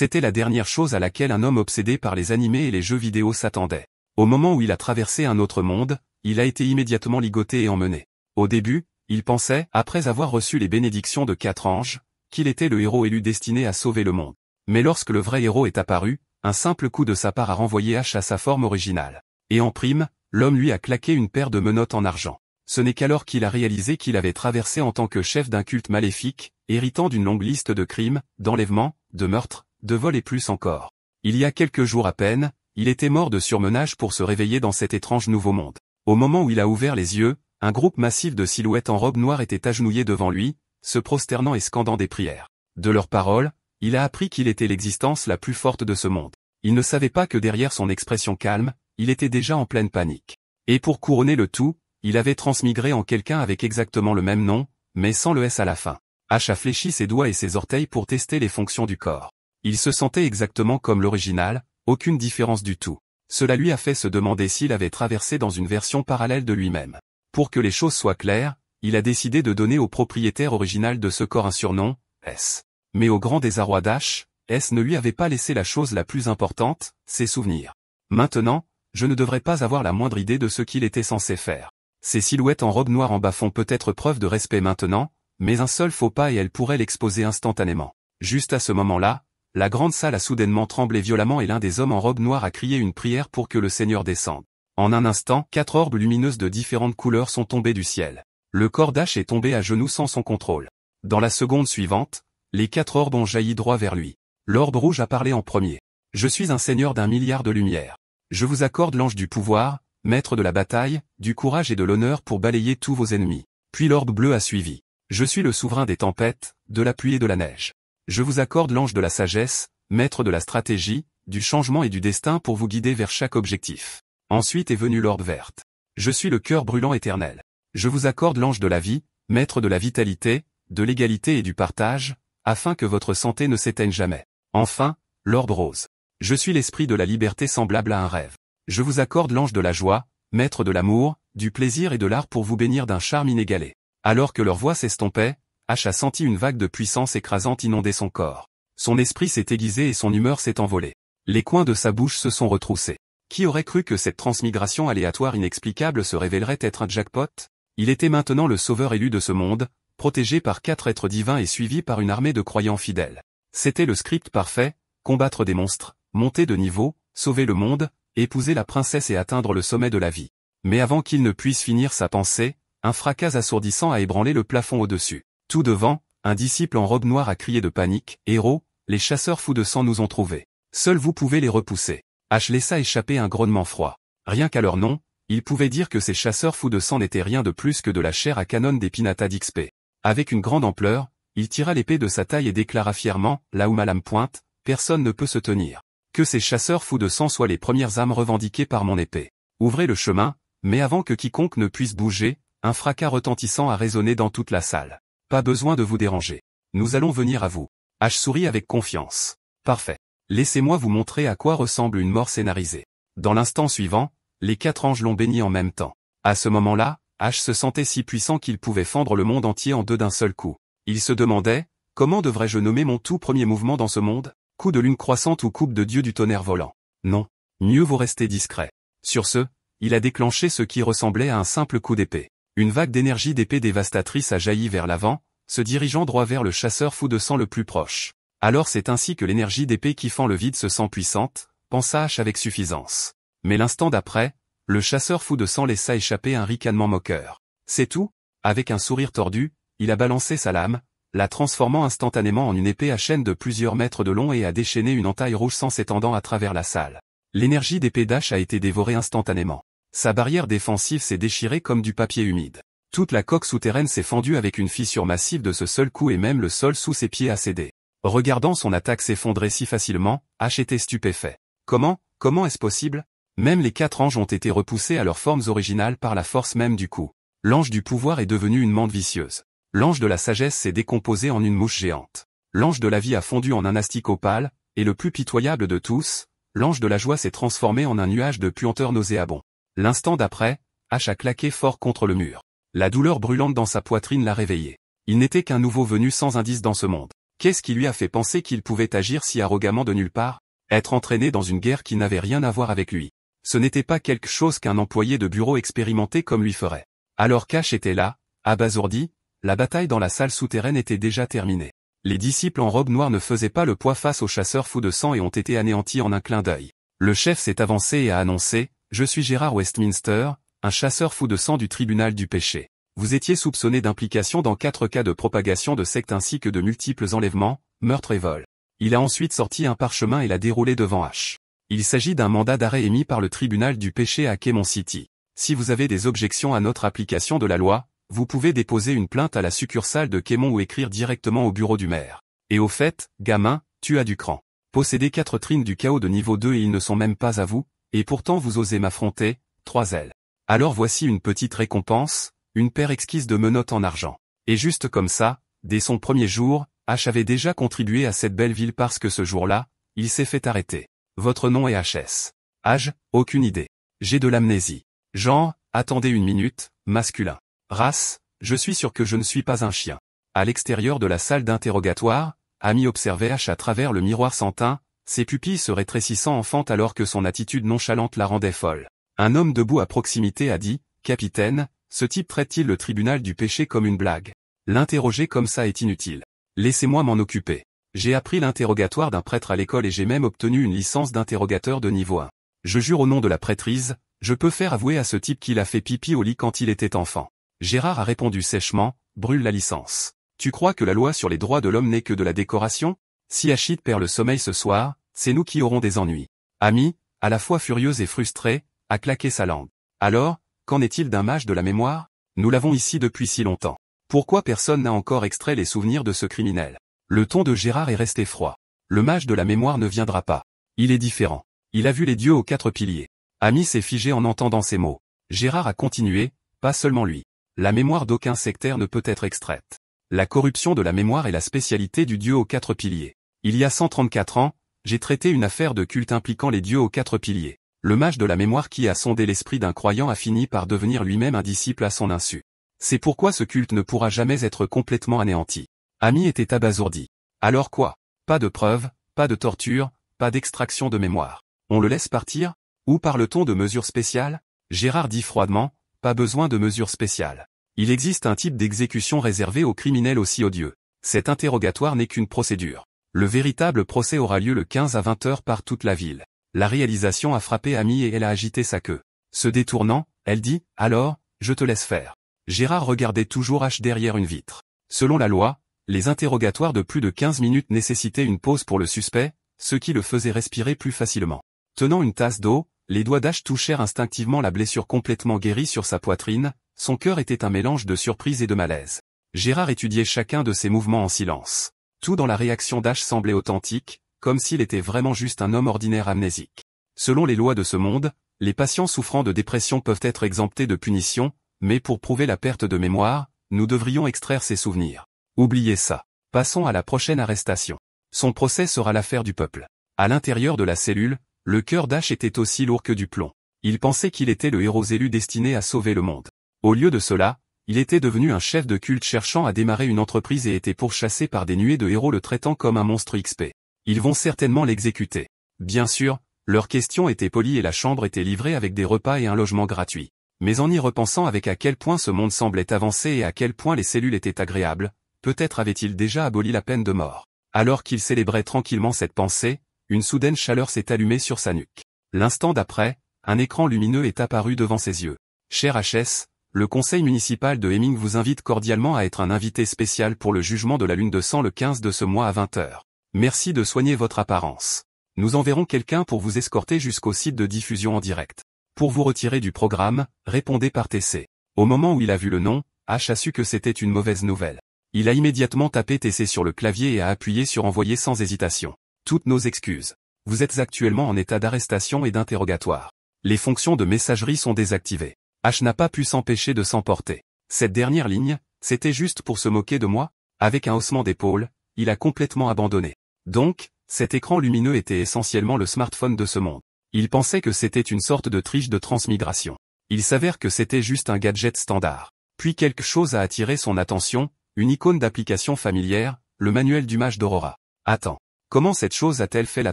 C'était la dernière chose à laquelle un homme obsédé par les animés et les jeux vidéo s'attendait. Au moment où il a traversé un autre monde, il a été immédiatement ligoté et emmené. Au début, il pensait, après avoir reçu les bénédictions de 4 anges, qu'il était le héros élu destiné à sauver le monde. Mais lorsque le vrai héros est apparu, un simple coup de sa part a renvoyé Ash à sa forme originale. Et en prime, l'homme lui a claqué une paire de menottes en argent. Ce n'est qu'alors qu'il a réalisé qu'il avait traversé en tant que chef d'un culte maléfique, héritant d'une longue liste de crimes, d'enlèvements, de meurtres, de vols et plus encore. Il y a quelques jours à peine, il était mort de surmenage pour se réveiller dans cet étrange nouveau monde. Au moment où il a ouvert les yeux, un groupe massif de silhouettes en robe noire était agenouillé devant lui, se prosternant et scandant des prières. De leurs paroles, il a appris qu'il était l'existence la plus forte de ce monde. Il ne savait pas que derrière son expression calme, il était déjà en pleine panique. Et pour couronner le tout, il avait transmigré en quelqu'un avec exactement le même nom, mais sans le S à la fin. Ash a fléchi ses doigts et ses orteils pour tester les fonctions du corps. Il se sentait exactement comme l'original, aucune différence du tout. Cela lui a fait se demander s'il avait traversé dans une version parallèle de lui-même. Pour que les choses soient claires, il a décidé de donner au propriétaire original de ce corps un surnom, S. Mais au grand désarroi d'Ash, S ne lui avait pas laissé la chose la plus importante, ses souvenirs. Maintenant, je ne devrais pas avoir la moindre idée de ce qu'il était censé faire. Ces silhouettes en robe noire en bas font peut-être preuve de respect maintenant, mais un seul faux pas et elle pourrait l'exposer instantanément. Juste à ce moment-là, la grande salle a soudainement tremblé violemment et l'un des hommes en robe noire a crié une prière pour que le Seigneur descende. En un instant, 4 orbes lumineuses de différentes couleurs sont tombées du ciel. Le corps d'Ash est tombé à genoux sans son contrôle. Dans la seconde suivante, les 4 orbes ont jailli droit vers lui. L'orbe rouge a parlé en premier. « Je suis un seigneur d'1 milliard de lumières. Je vous accorde l'ange du pouvoir, maître de la bataille, du courage et de l'honneur pour balayer tous vos ennemis. » Puis l'orbe bleu a suivi. « Je suis le souverain des tempêtes, de la pluie et de la neige. Je vous accorde l'ange de la sagesse, maître de la stratégie, du changement et du destin pour vous guider vers chaque objectif. » Ensuite est venue l'orbe verte. « Je suis le cœur brûlant éternel. Je vous accorde l'ange de la vie, maître de la vitalité, de l'égalité et du partage, afin que votre santé ne s'éteigne jamais. » Enfin, l'orbe rose. « Je suis l'esprit de la liberté semblable à un rêve. Je vous accorde l'ange de la joie, maître de l'amour, du plaisir et de l'art pour vous bénir d'un charme inégalé. » Alors que leur voix s'estompait, Ash a senti une vague de puissance écrasante inonder son corps. Son esprit s'est aiguisé et son humeur s'est envolée. Les coins de sa bouche se sont retroussés. Qui aurait cru que cette transmigration aléatoire inexplicable se révélerait être un jackpot? Il était maintenant le sauveur élu de ce monde, protégé par 4 êtres divins et suivi par une armée de croyants fidèles. C'était le script parfait, combattre des monstres, monter de niveau, sauver le monde, épouser la princesse et atteindre le sommet de la vie. Mais avant qu'il ne puisse finir sa pensée, un fracas assourdissant a ébranlé le plafond au-dessus. Tout devant, un disciple en robe noire a crié de panique, « Héros, les chasseurs fous de sang nous ont trouvés. Seuls vous pouvez les repousser. » Ash laissa échapper un grognement froid. Rien qu'à leur nom, il pouvait dire que ces chasseurs fous de sang n'étaient rien de plus que de la chair à canon des Pinata d'XP. Avec une grande ampleur, il tira l'épée de sa taille et déclara fièrement, là où ma lame pointe, personne ne peut se tenir. Que ces chasseurs fous de sang soient les premières âmes revendiquées par mon épée. Ouvrez le chemin, mais avant que quiconque ne puisse bouger, un fracas retentissant a résonné dans toute la salle. Pas besoin de vous déranger. Nous allons venir à vous. Ash sourit avec confiance. Parfait. Laissez-moi vous montrer à quoi ressemble une mort scénarisée. Dans l'instant suivant, les 4 anges l'ont béni en même temps. À ce moment-là, Ash se sentait si puissant qu'il pouvait fendre le monde entier en deux d'un seul coup. Il se demandait, comment devrais-je nommer mon tout premier mouvement dans ce monde? Coup de lune croissante ou coupe de dieu du tonnerre volant? Non. Mieux vaut rester discret. Sur ce, il a déclenché ce qui ressemblait à un simple coup d'épée. Une vague d'énergie d'épée dévastatrice a jailli vers l'avant, se dirigeant droit vers le chasseur fou de sang le plus proche. Alors c'est ainsi que l'énergie d'épée qui fend le vide se sent puissante, pensa Ash avec suffisance. Mais l'instant d'après, le chasseur fou de sang laissa échapper un ricanement moqueur. C'est tout? Avec un sourire tordu, il a balancé sa lame, la transformant instantanément en une épée à chaîne de plusieurs mètres de long et a déchaîné une entaille rouge sang s'étendant à travers la salle. L'énergie d'épée d'Ash a été dévorée instantanément. Sa barrière défensive s'est déchirée comme du papier humide. Toute la coque souterraine s'est fendue avec une fissure massive de ce seul coup et même le sol sous ses pieds a cédé. Regardant son attaque s'effondrer si facilement, Ash était stupéfait. Comment est-ce possible? Même les 4 anges ont été repoussés à leurs formes originales par la force même du coup. L'ange du pouvoir est devenu une mante vicieuse. L'ange de la sagesse s'est décomposé en une mouche géante. L'ange de la vie a fondu en un astic opale, et le plus pitoyable de tous, l'ange de la joie s'est transformé en un nuage de puanteur nauséabond. L'instant d'après, Ash a claqué fort contre le mur. La douleur brûlante dans sa poitrine l'a réveillé. Il n'était qu'un nouveau venu sans indice dans ce monde. Qu'est-ce qui lui a fait penser qu'il pouvait agir si arrogamment de nulle part? Être entraîné dans une guerre qui n'avait rien à voir avec lui. Ce n'était pas quelque chose qu'un employé de bureau expérimenté comme lui ferait. Alors Cash était là, abasourdi, la bataille dans la salle souterraine était déjà terminée. Les disciples en robe noire ne faisaient pas le poids face aux chasseurs fous de sang et ont été anéantis en un clin d'œil. Le chef s'est avancé et a annoncé « Je suis Gérard Westminster, un chasseur fou de sang du tribunal du péché. Vous étiez soupçonné d'implication dans 4 cas de propagation de secte ainsi que de multiples enlèvements, meurtres et vols. » Il a ensuite sorti un parchemin et l'a déroulé devant H. Il s'agit d'un mandat d'arrêt émis par le tribunal du péché à Caymon City. Si vous avez des objections à notre application de la loi, vous pouvez déposer une plainte à la succursale de Caymon ou écrire directement au bureau du maire. Et au fait, gamin, tu as du cran. Possédez 4 trines du chaos de niveau 2 et ils ne sont même pas à vous, et pourtant vous osez m'affronter, 3 ailes. Alors voici une petite récompense, une paire exquise de menottes en argent. Et juste comme ça, dès son premier jour, H avait déjà contribué à cette belle ville parce que ce jour-là, il s'est fait arrêter. Votre nom est HS. Âge, aucune idée. J'ai de l'amnésie. Genre, attendez une minute, masculin. Race, je suis sûr que je ne suis pas un chien. À l'extérieur de la salle d'interrogatoire, Amy observait H à travers le miroir sans teint, ses pupilles se rétrécissant enfant alors que son attitude nonchalante la rendait folle. Un homme debout à proximité a dit, « Capitaine, ce type traite-t-il le tribunal du péché comme une blague? L'interroger comme ça est inutile. Laissez-moi m'en occuper. J'ai appris l'interrogatoire d'un prêtre à l'école et j'ai même obtenu une licence d'interrogateur de niveau 1. Je jure au nom de la prêtrise, je peux faire avouer à ce type qu'il a fait pipi au lit quand il était enfant. » Gérard a répondu sèchement, « Brûle la licence. Tu crois que la loi sur les droits de l'homme n'est que de la décoration? Si Achille perd le sommeil ce soir, c'est nous qui aurons des ennuis. » Amy, à la fois furieuse et frustrée, a claqué sa langue. Alors, qu'en est-il d'un mage de la mémoire? Nous l'avons ici depuis si longtemps. Pourquoi personne n'a encore extrait les souvenirs de ce criminel? Le ton de Gérard est resté froid. Le mage de la mémoire ne viendra pas. Il est différent. Il a vu les dieux aux 4 piliers. Amy s'est figée en entendant ces mots. Gérard a continué, pas seulement lui. La mémoire d'aucun sectaire ne peut être extraite. La corruption de la mémoire est la spécialité du dieu aux 4 piliers. Il y a 134 ans, j'ai traité une affaire de culte impliquant les dieux aux 4 piliers. Le mage de la mémoire qui a sondé l'esprit d'un croyant a fini par devenir lui-même un disciple à son insu. C'est pourquoi ce culte ne pourra jamais être complètement anéanti. Amy était abasourdi. Alors quoi? Pas de preuves, pas de torture, pas d'extraction de mémoire. On le laisse partir? Ou parle-t-on de mesures spéciales? Gérard dit froidement, pas besoin de mesures spéciales. Il existe un type d'exécution réservé aux criminels aussi odieux. Cet interrogatoire n'est qu'une procédure. Le véritable procès aura lieu le 15 à 20 heures par toute la ville. La réalisation a frappé Amy et elle a agité sa queue. Se détournant, elle dit, alors, je te laisse faire. Gérard regardait toujours H derrière une vitre. Selon la loi, les interrogatoires de plus de 15 minutes nécessitaient une pause pour le suspect, ce qui le faisait respirer plus facilement. Tenant une tasse d'eau, les doigts d'H touchèrent instinctivement la blessure complètement guérie sur sa poitrine, son cœur était un mélange de surprise et de malaise. Gérard étudiait chacun de ses mouvements en silence. Tout dans la réaction d'H semblait authentique, comme s'il était vraiment juste un homme ordinaire amnésique. Selon les lois de ce monde, les patients souffrant de dépression peuvent être exemptés de punition, mais pour prouver la perte de mémoire, nous devrions extraire ses souvenirs. Oubliez ça. Passons à la prochaine arrestation. Son procès sera l'affaire du peuple. À l'intérieur de la cellule, le cœur d'H était aussi lourd que du plomb. Il pensait qu'il était le héros élu destiné à sauver le monde. Au lieu de cela, il était devenu un chef de culte cherchant à démarrer une entreprise et était pourchassé par des nuées de héros le traitant comme un monstre XP. Ils vont certainement l'exécuter. Bien sûr, leurs questions étaient polies et la chambre était livrée avec des repas et un logement gratuit. Mais en y repensant avec à quel point ce monde semblait avancé et à quel point les cellules étaient agréables, peut-être avait-il déjà aboli la peine de mort. Alors qu'il célébrait tranquillement cette pensée, une soudaine chaleur s'est allumée sur sa nuque. L'instant d'après, un écran lumineux est apparu devant ses yeux. Cher HS, le conseil municipal de Hemming vous invite cordialement à être un invité spécial pour le jugement de la lune de sang le 15 de ce mois à 20 h. Merci de soigner votre apparence. Nous enverrons quelqu'un pour vous escorter jusqu'au site de diffusion en direct. Pour vous retirer du programme, répondez par TC. Au moment où il a vu le nom, H a su que c'était une mauvaise nouvelle. Il a immédiatement tapé TC sur le clavier et a appuyé sur envoyer sans hésitation. Toutes nos excuses. Vous êtes actuellement en état d'arrestation et d'interrogatoire. Les fonctions de messagerie sont désactivées. H n'a pas pu s'empêcher de s'emporter. Cette dernière ligne, c'était juste pour se moquer de moi? Avec un haussement d'épaule, il a complètement abandonné. Donc, cet écran lumineux était essentiellement le smartphone de ce monde. Il pensait que c'était une sorte de triche de transmigration. Il s'avère que c'était juste un gadget standard. Puis quelque chose a attiré son attention, une icône d'application familière, le manuel du mage d'Aurora. Attends. Comment cette chose a-t-elle fait la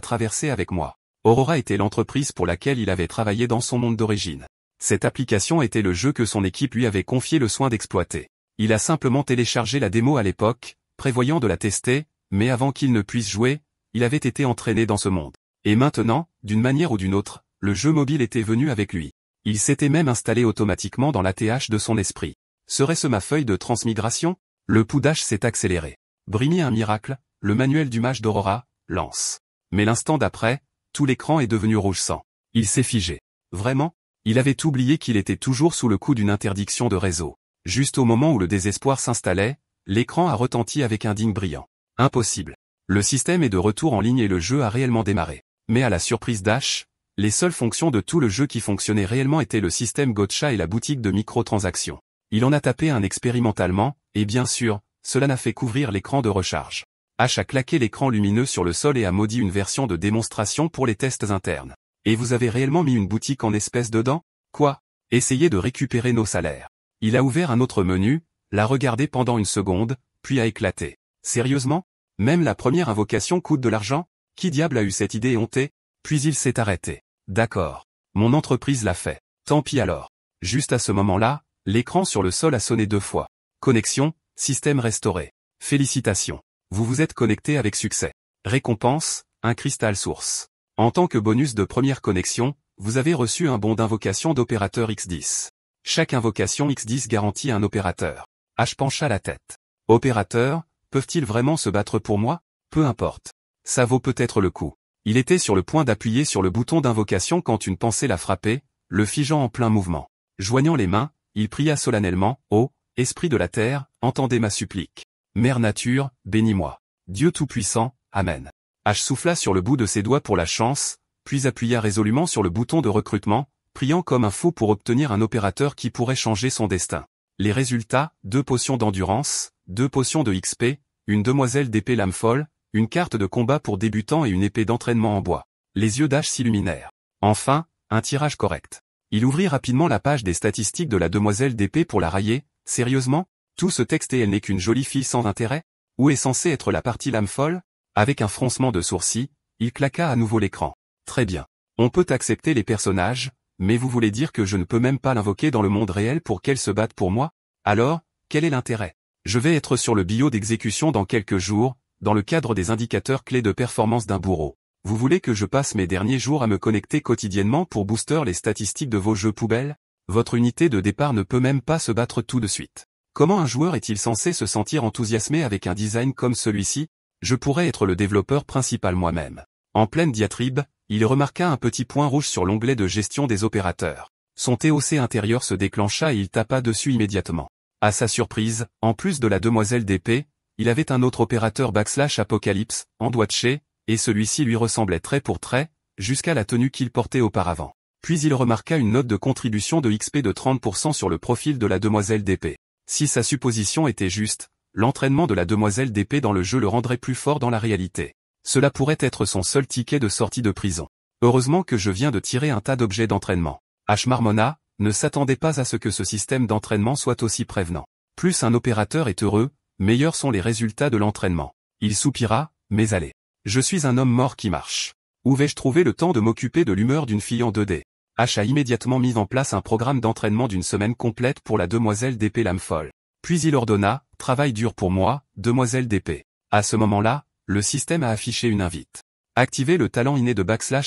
traversée avec moi? Aurora était l'entreprise pour laquelle il avait travaillé dans son monde d'origine. Cette application était le jeu que son équipe lui avait confié le soin d'exploiter. Il a simplement téléchargé la démo à l'époque, prévoyant de la tester, mais avant qu'il ne puisse jouer, il avait été entraîné dans ce monde. Et maintenant, d'une manière ou d'une autre, le jeu mobile était venu avec lui. Il s'était même installé automatiquement dans l'ATH de son esprit. Serait-ce ma feuille de transmigration? Le poudage s'est accéléré. Brimi un miracle, le manuel du mage d'Aurora, lance. Mais l'instant d'après, tout l'écran est devenu rouge sang. Il s'est figé. Vraiment? Il avait oublié qu'il était toujours sous le coup d'une interdiction de réseau. Juste au moment où le désespoir s'installait, l'écran a retenti avec un ding brillant. Impossible. Le système est de retour en ligne et le jeu a réellement démarré. Mais à la surprise d'Ash, les seules fonctions de tout le jeu qui fonctionnaient réellement étaient le système Gotcha et la boutique de microtransactions. Il en a tapé un expérimentalement, et bien sûr, cela n'a fait qu'ouvrir l'écran de recharge. Ash a claqué l'écran lumineux sur le sol et a maudit une version de démonstration pour les tests internes. Et vous avez réellement mis une boutique en espèces dedans? Quoi? Essayez de récupérer nos salaires. Il a ouvert un autre menu, l'a regardé pendant une seconde, puis a éclaté. Sérieusement? Même la première invocation coûte de l'argent? Qui diable a eu cette idée hontée? Puis il s'est arrêté. D'accord. Mon entreprise l'a fait. Tant pis alors. Juste à ce moment-là, l'écran sur le sol a sonné 2 fois. Connexion, système restauré. Félicitations. Vous vous êtes connecté avec succès. Récompense, un cristal source. En tant que bonus de première connexion, vous avez reçu un bon d'invocation d'opérateur X10. Chaque invocation X10 garantit un opérateur. H pencha la tête. Opérateur, peuvent-ils vraiment se battre pour moi? Peu importe. Ça vaut peut-être le coup. Il était sur le point d'appuyer sur le bouton d'invocation quand une pensée l'a frappé, le figeant en plein mouvement. Joignant les mains, il pria solennellement, « Ô, Esprit de la terre, entendez ma supplique. Mère nature, bénis-moi. Dieu tout-puissant, Amen. » H souffla sur le bout de ses doigts pour la chance, puis appuya résolument sur le bouton de recrutement, priant comme un fou pour obtenir un opérateur qui pourrait changer son destin. Les résultats, 2 potions d'endurance, 2 potions de XP, une demoiselle d'épée lame folle, une carte de combat pour débutants et une épée d'entraînement en bois. Les yeux d'Ash s'illuminèrent. Enfin, un tirage correct. Il ouvrit rapidement la page des statistiques de la demoiselle d'épée pour la railler. Sérieusement? Tout ce texte et elle n'est qu'une jolie fille sans intérêt? Où est censée être la partie lame folle? Avec un froncement de sourcils, il claqua à nouveau l'écran. Très bien. On peut accepter les personnages, mais vous voulez dire que je ne peux même pas l'invoquer dans le monde réel pour qu'elle se batte pour moi? Alors, quel est l'intérêt? Je vais être sur le bio d'exécution dans quelques jours, dans le cadre des indicateurs clés de performance d'un bourreau. Vous voulez que je passe mes derniers jours à me connecter quotidiennement pour booster les statistiques de vos jeux poubelles? Votre unité de départ ne peut même pas se battre tout de suite. Comment un joueur est-il censé se sentir enthousiasmé avec un design comme celui-ci? Je pourrais être le développeur principal moi-même. En pleine diatribe, il remarqua un petit point rouge sur l'onglet de gestion des opérateurs. Son TOC intérieur se déclencha et il tapa dessus immédiatement. À sa surprise, en plus de la demoiselle d'épée, il avait un autre opérateur /Apocalypse, Andwatché, et celui-ci lui ressemblait trait pour trait, jusqu'à la tenue qu'il portait auparavant. Puis il remarqua une note de contribution de XP de 30% sur le profil de la demoiselle d'épée. Si sa supposition était juste, l'entraînement de la demoiselle d'épée dans le jeu le rendrait plus fort dans la réalité. Cela pourrait être son seul ticket de sortie de prison. Heureusement que je viens de tirer un tas d'objets d'entraînement. H. Marmonna ne s'attendait pas à ce que ce système d'entraînement soit aussi prévenant. Plus un opérateur est heureux, meilleurs sont les résultats de l'entraînement. Il soupira, mais allez. Je suis un homme mort qui marche. Où vais-je trouver le temps de m'occuper de l'humeur d'une fille en 2D? H a immédiatement mis en place un programme d'entraînement d'une semaine complète pour la demoiselle d'épée lame folle. Puis il ordonna, travail dur pour moi, demoiselle d'épée. À ce moment-là, le système a affiché une invite. Activez le talent inné de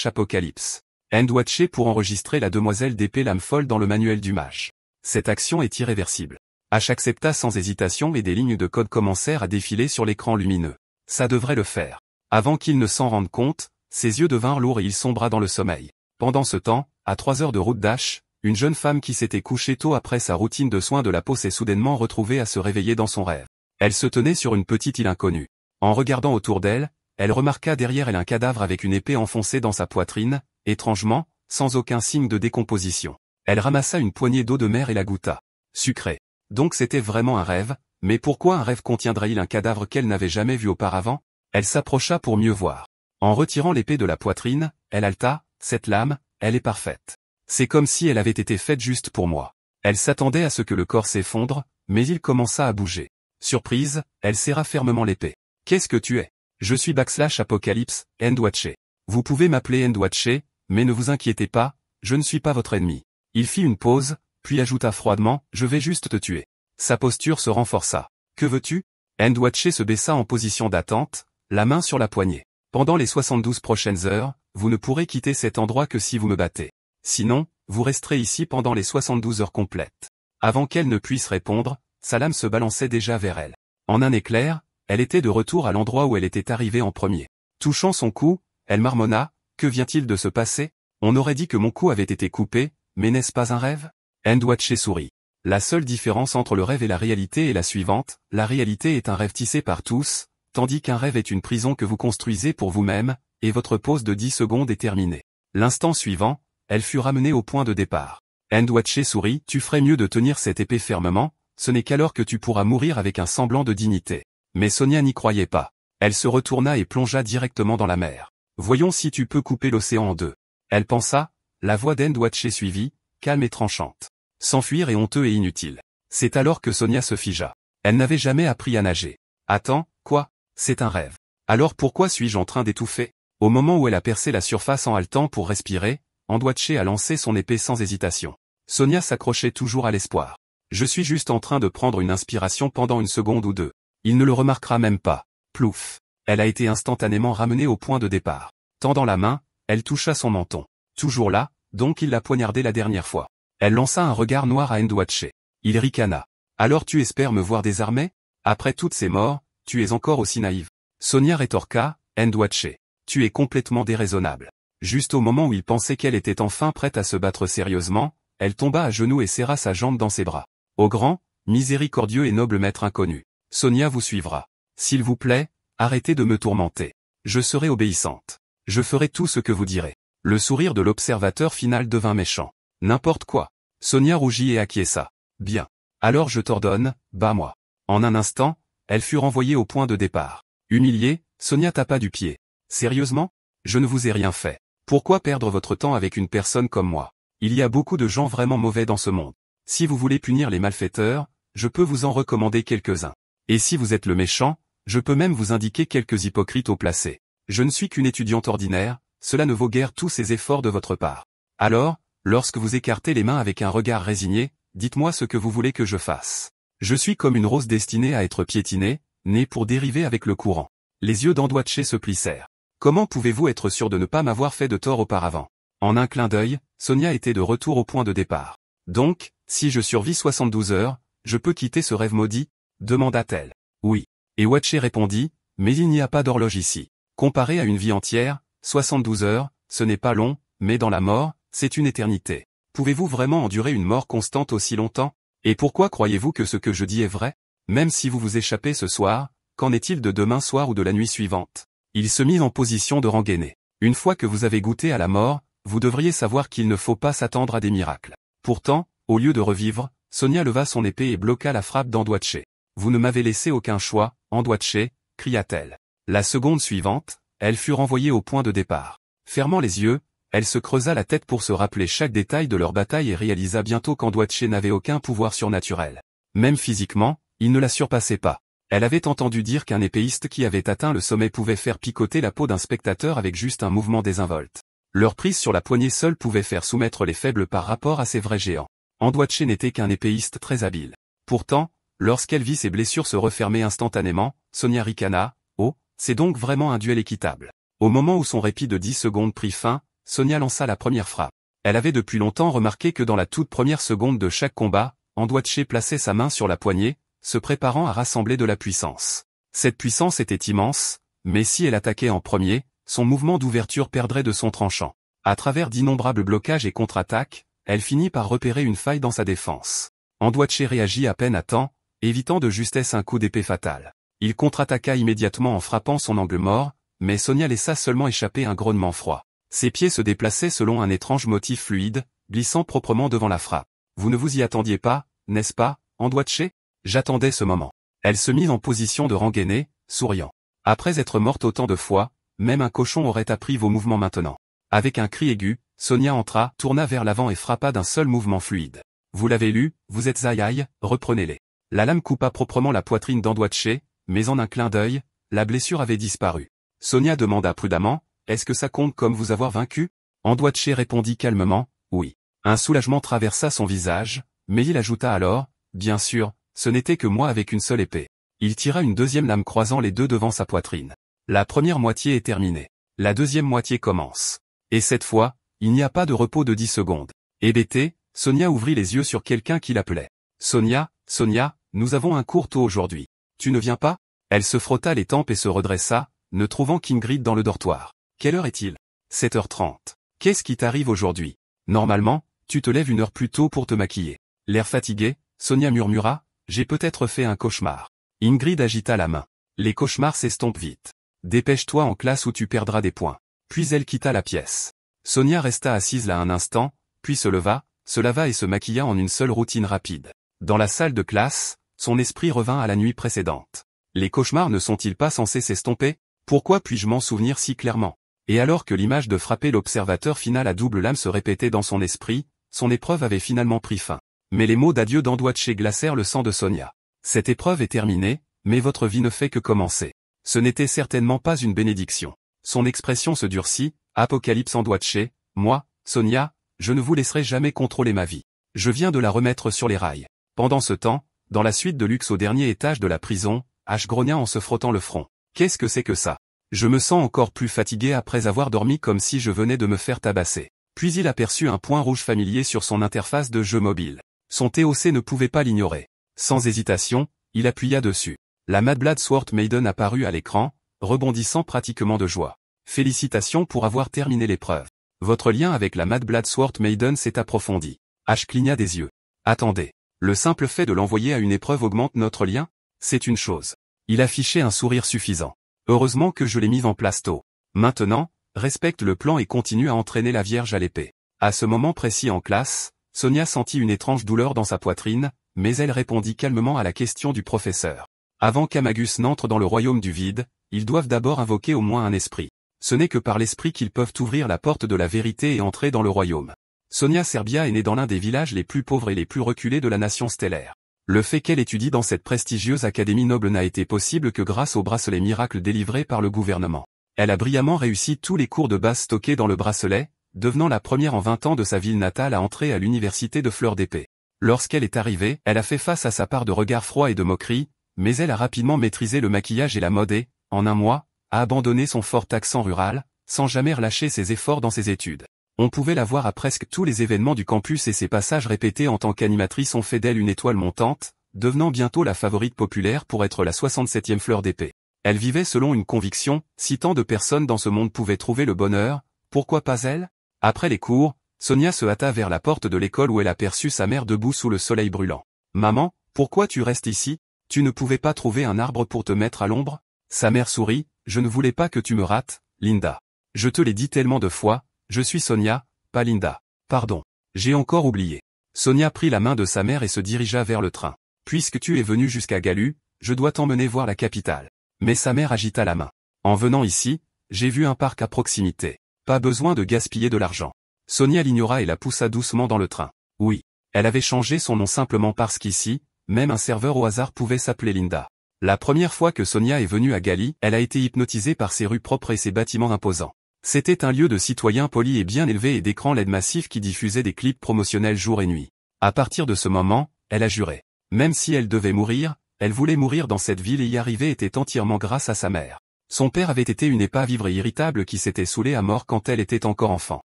/Apocalypse. Endwatché pour enregistrer la demoiselle d'épée lame folle dans le manuel du mage. Cette action est irréversible. H accepta sans hésitation et des lignes de code commencèrent à défiler sur l'écran lumineux. Ça devrait le faire. Avant qu'il ne s'en rende compte, ses yeux devinrent lourds et il sombra dans le sommeil. Pendant ce temps, à 3 heures de route d'Ash, une jeune femme qui s'était couchée tôt après sa routine de soins de la peau s'est soudainement retrouvée à se réveiller dans son rêve. Elle se tenait sur une petite île inconnue. En regardant autour d'elle, elle remarqua derrière elle un cadavre avec une épée enfoncée dans sa poitrine, étrangement, sans aucun signe de décomposition. Elle ramassa une poignée d'eau de mer et la goûta. Sucré. Donc c'était vraiment un rêve, mais pourquoi un rêve contiendrait-il un cadavre qu'elle n'avait jamais vu auparavant? Elle s'approcha pour mieux voir. En retirant l'épée de la poitrine, elle haleta, cette lame, elle est parfaite. C'est comme si elle avait été faite juste pour moi. Elle s'attendait à ce que le corps s'effondre, mais il commença à bouger. Surprise, elle serra fermement l'épée. Qu'est-ce que tu es? Je suis /Apocalypse, Ndwache. Vous pouvez m'appeler Ndwache, mais ne vous inquiétez pas, je ne suis pas votre ennemi. Il fit une pause, puis ajouta froidement, je vais juste te tuer. Sa posture se renforça. Que veux-tu? Ndwache se baissa en position d'attente, la main sur la poignée. Pendant les 72 prochaines heures, vous ne pourrez quitter cet endroit que si vous me battez. Sinon, vous resterez ici pendant les 72 heures complètes. Avant qu'elle ne puisse répondre, sa lame se balançait déjà vers elle. En un éclair, elle était de retour à l'endroit où elle était arrivée en premier. Touchant son cou, elle marmonna, que vient-il de se passer? On aurait dit que mon cou avait été coupé, mais n'est-ce pas un rêve? Ndwache sourit. La seule différence entre le rêve et la réalité est la suivante, la réalité est un rêve tissé par tous, tandis qu'un rêve est une prison que vous construisez pour vous-même, et votre pause de 10 secondes est terminée. L'instant suivant, elle fut ramenée au point de départ. Ndwache sourit, tu ferais mieux de tenir cette épée fermement, ce n'est qu'alors que tu pourras mourir avec un semblant de dignité. Mais Sonia n'y croyait pas. Elle se retourna et plongea directement dans la mer. Voyons si tu peux couper l'océan en deux. Elle pensa, la voix d'Ndwache suivit, calme et tranchante. S'enfuir est honteux et inutile. C'est alors que Sonia se figea. Elle n'avait jamais appris à nager. Attends, quoi? C'est un rêve. Alors pourquoi suis-je en train d'étouffer? Au moment où elle a percé la surface en haletant pour respirer, Ndwache a lancé son épée sans hésitation. Sonia s'accrochait toujours à l'espoir. Je suis juste en train de prendre une inspiration pendant une seconde ou deux. Il ne le remarquera même pas. Plouf. Elle a été instantanément ramenée au point de départ. Tendant la main, elle toucha son menton. Toujours là, donc il l'a poignardé la dernière fois. Elle lança un regard noir à Ndwache. Il ricana. Alors tu espères me voir désarmé? Après toutes ces morts, tu es encore aussi naïve. Sonia rétorqua, Ndwache. Tu es complètement déraisonnable. Juste au moment où il pensait qu'elle était enfin prête à se battre sérieusement, elle tomba à genoux et serra sa jambe dans ses bras. Ô grand, miséricordieux et noble maître inconnu. Sonia vous suivra. S'il vous plaît, arrêtez de me tourmenter. Je serai obéissante. Je ferai tout ce que vous direz. Le sourire de l'observateur final devint méchant. N'importe quoi. Sonia rougit et acquiesça. Bien. Alors je t'ordonne, bats-moi. En un instant, elle fut renvoyée au point de départ. Humiliée, Sonia tapa du pied. Sérieusement? Je ne vous ai rien fait. Pourquoi perdre votre temps avec une personne comme moi? Il y a beaucoup de gens vraiment mauvais dans ce monde. Si vous voulez punir les malfaiteurs, je peux vous en recommander quelques-uns. Et si vous êtes le méchant, je peux même vous indiquer quelques hypocrites au placé. Je ne suis qu'une étudiante ordinaire, cela ne vaut guère tous ces efforts de votre part. Alors, lorsque vous écartez les mains avec un regard résigné, dites-moi ce que vous voulez que je fasse. Je suis comme une rose destinée à être piétinée, née pour dériver avec le courant. Les yeux d'Ndwache se plissèrent. Comment pouvez-vous être sûr de ne pas m'avoir fait de tort auparavant? En un clin d'œil, Sonia était de retour au point de départ. Donc, si je survis 72 heures, je peux quitter ce rêve maudit? Demanda-t-elle. Oui. Et Ndwache répondit, mais il n'y a pas d'horloge ici. Comparé à une vie entière, 72 heures, ce n'est pas long, mais dans la mort, c'est une éternité. Pouvez-vous vraiment endurer une mort constante aussi longtemps? Et pourquoi croyez-vous que ce que je dis est vrai? Même si vous vous échappez ce soir, qu'en est-il de demain soir ou de la nuit suivante? Il se mit en position de rengainer. Une fois que vous avez goûté à la mort, vous devriez savoir qu'il ne faut pas s'attendre à des miracles. Pourtant, au lieu de revivre, Sonia leva son épée et bloqua la frappe d'Ndwache. Vous ne m'avez laissé aucun choix, Ndwache, cria-t-elle. La seconde suivante, elle fut renvoyée au point de départ. Fermant les yeux, elle se creusa la tête pour se rappeler chaque détail de leur bataille et réalisa bientôt qu'Ndwache n'avait aucun pouvoir surnaturel. Même physiquement, il ne la surpassait pas. Elle avait entendu dire qu'un épéiste qui avait atteint le sommet pouvait faire picoter la peau d'un spectateur avec juste un mouvement désinvolte. Leur prise sur la poignée seule pouvait faire soumettre les faibles par rapport à ces vrais géants. Ndwache n'était qu'un épéiste très habile. Pourtant, lorsqu'elle vit ses blessures se refermer instantanément, Sonia ricana, oh, c'est donc vraiment un duel équitable. Au moment où son répit de 10 secondes prit fin, Sonia lança la première frappe. Elle avait depuis longtemps remarqué que dans la toute première seconde de chaque combat, Ndwache plaçait sa main sur la poignée, se préparant à rassembler de la puissance. Cette puissance était immense, mais si elle attaquait en premier, son mouvement d'ouverture perdrait de son tranchant. À travers d'innombrables blocages et contre-attaques, elle finit par repérer une faille dans sa défense. Ndwache réagit à peine à temps, évitant de justesse un coup d'épée fatal. Il contre-attaqua immédiatement en frappant son angle mort, mais Sonia laissa seulement échapper un grognement froid. Ses pieds se déplaçaient selon un étrange motif fluide, glissant proprement devant la frappe. Vous ne vous y attendiez pas, n'est-ce pas, Ndwache? J'attendais ce moment. Elle se mit en position de rengainer, souriant. Après être morte autant de fois, même un cochon aurait appris vos mouvements maintenant. Avec un cri aigu, Sonia entra, tourna vers l'avant et frappa d'un seul mouvement fluide. Vous l'avez lu, vous êtes aïe, reprenez-les. La lame coupa proprement la poitrine d'Ndwache, mais en un clin d'œil, la blessure avait disparu. Sonia demanda prudemment, est-ce que ça compte comme vous avoir vaincu? Andoitché répondit calmement, oui. Un soulagement traversa son visage, mais il ajouta alors, bien sûr, ce n'était que moi avec une seule épée. Il tira une deuxième lame croisant les deux devant sa poitrine. La première moitié est terminée. La deuxième moitié commence. Et cette fois, il n'y a pas de repos de 10 secondes. Hébétée, Sonia ouvrit les yeux sur quelqu'un qui l'appelait. Sonia, Sonia, nous avons un cours tôt aujourd'hui. Tu ne viens pas? Elle se frotta les tempes et se redressa, ne trouvant qu'Ingrid dans le dortoir. Quelle heure est-il? 7h30. Qu'est-ce qui t'arrive aujourd'hui? Normalement, tu te lèves une heure plus tôt pour te maquiller. L'air fatigué, Sonia murmura, j'ai peut-être fait un cauchemar. Ingrid agita la main. Les cauchemars s'estompent vite. Dépêche-toi en classe ou tu perdras des points. Puis elle quitta la pièce. Sonia resta assise là un instant, puis se leva, se lava et se maquilla en une seule routine rapide. Dans la salle de classe, son esprit revint à la nuit précédente. Les cauchemars ne sont-ils pas censés s'estomper? Pourquoi puis-je m'en souvenir si clairement? Et alors que l'image de frapper l'observateur final à double lame se répétait dans son esprit, son épreuve avait finalement pris fin. Mais les mots d'adieu d'Andoitché glacèrent le sang de Sonia. Cette épreuve est terminée, mais votre vie ne fait que commencer. Ce n'était certainement pas une bénédiction. Son expression se durcit, Apocalypse Andoitché, moi, Sonia, je ne vous laisserai jamais contrôler ma vie. Je viens de la remettre sur les rails. Pendant ce temps, dans la suite de luxe au dernier étage de la prison, H grogna en se frottant le front. Qu'est-ce que c'est que ça? Je me sens encore plus fatigué après avoir dormi comme si je venais de me faire tabasser. Puis il aperçut un point rouge familier sur son interface de jeu mobile. Son TOC ne pouvait pas l'ignorer. Sans hésitation, il appuya dessus. La Mad Blood Sword Maiden apparut à l'écran, rebondissant pratiquement de joie. Félicitations pour avoir terminé l'épreuve. Votre lien avec la Mad Blood Sword Maiden s'est approfondi. H cligna des yeux. Attendez. Le simple fait de l'envoyer à une épreuve augmente notre lien? C'est une chose. Il affichait un sourire suffisant. Heureusement que je l'ai mis en place tôt. Maintenant, respecte le plan et continue à entraîner la Vierge à l'épée. À ce moment précis en classe, Sonia sentit une étrange douleur dans sa poitrine, mais elle répondit calmement à la question du professeur. Avant qu'Amagus n'entre dans le royaume du vide, ils doivent d'abord invoquer au moins un esprit. Ce n'est que par l'esprit qu'ils peuvent ouvrir la porte de la vérité et entrer dans le royaume. Sonia Serbia est née dans l'un des villages les plus pauvres et les plus reculés de la nation stellaire. Le fait qu'elle étudie dans cette prestigieuse académie noble n'a été possible que grâce au bracelet miracle délivré par le gouvernement. Elle a brillamment réussi tous les cours de base stockés dans le bracelet, devenant la première en 20 ans de sa ville natale à entrer à l'université de Fleur d'Épée. Lorsqu'elle est arrivée, elle a fait face à sa part de regards froids et de moqueries, mais elle a rapidement maîtrisé le maquillage et la mode et, en un mois, a abandonné son fort accent rural, sans jamais relâcher ses efforts dans ses études. On pouvait la voir à presque tous les événements du campus et ses passages répétés en tant qu'animatrice ont fait d'elle une étoile montante, devenant bientôt la favorite populaire pour être la 67e Fleur d'Épée. Elle vivait selon une conviction, si tant de personnes dans ce monde pouvaient trouver le bonheur, pourquoi pas elle? Après les cours, Sonia se hâta vers la porte de l'école où elle aperçut sa mère debout sous le soleil brûlant. « Maman, pourquoi tu restes ici? Tu ne pouvais pas trouver un arbre pour te mettre à l'ombre ?» Sa mère sourit, « Je ne voulais pas que tu me rates, Linda. Je te l'ai dit tellement de fois, je suis Sonia, pas Linda. Pardon. J'ai encore oublié. » Sonia prit la main de sa mère et se dirigea vers le train. « Puisque tu es venu jusqu'à Galu, je dois t'emmener voir la capitale. » Mais sa mère agita la main. « En venant ici, j'ai vu un parc à proximité. Pas besoin de gaspiller de l'argent. » Sonia l'ignora et la poussa doucement dans le train. Oui. Elle avait changé son nom simplement parce qu'ici, même un serveur au hasard pouvait s'appeler Linda. La première fois que Sonia est venue à Gali, elle a été hypnotisée par ses rues propres et ses bâtiments imposants. C'était un lieu de citoyens polis et bien élevés et d'écrans LED massifs qui diffusaient des clips promotionnels jour et nuit. À partir de ce moment, elle a juré. Même si elle devait mourir, elle voulait mourir dans cette ville et y arriver était entièrement grâce à sa mère. Son père avait été une épave ivre et irritable qui s'était saoulée à mort quand elle était encore enfant.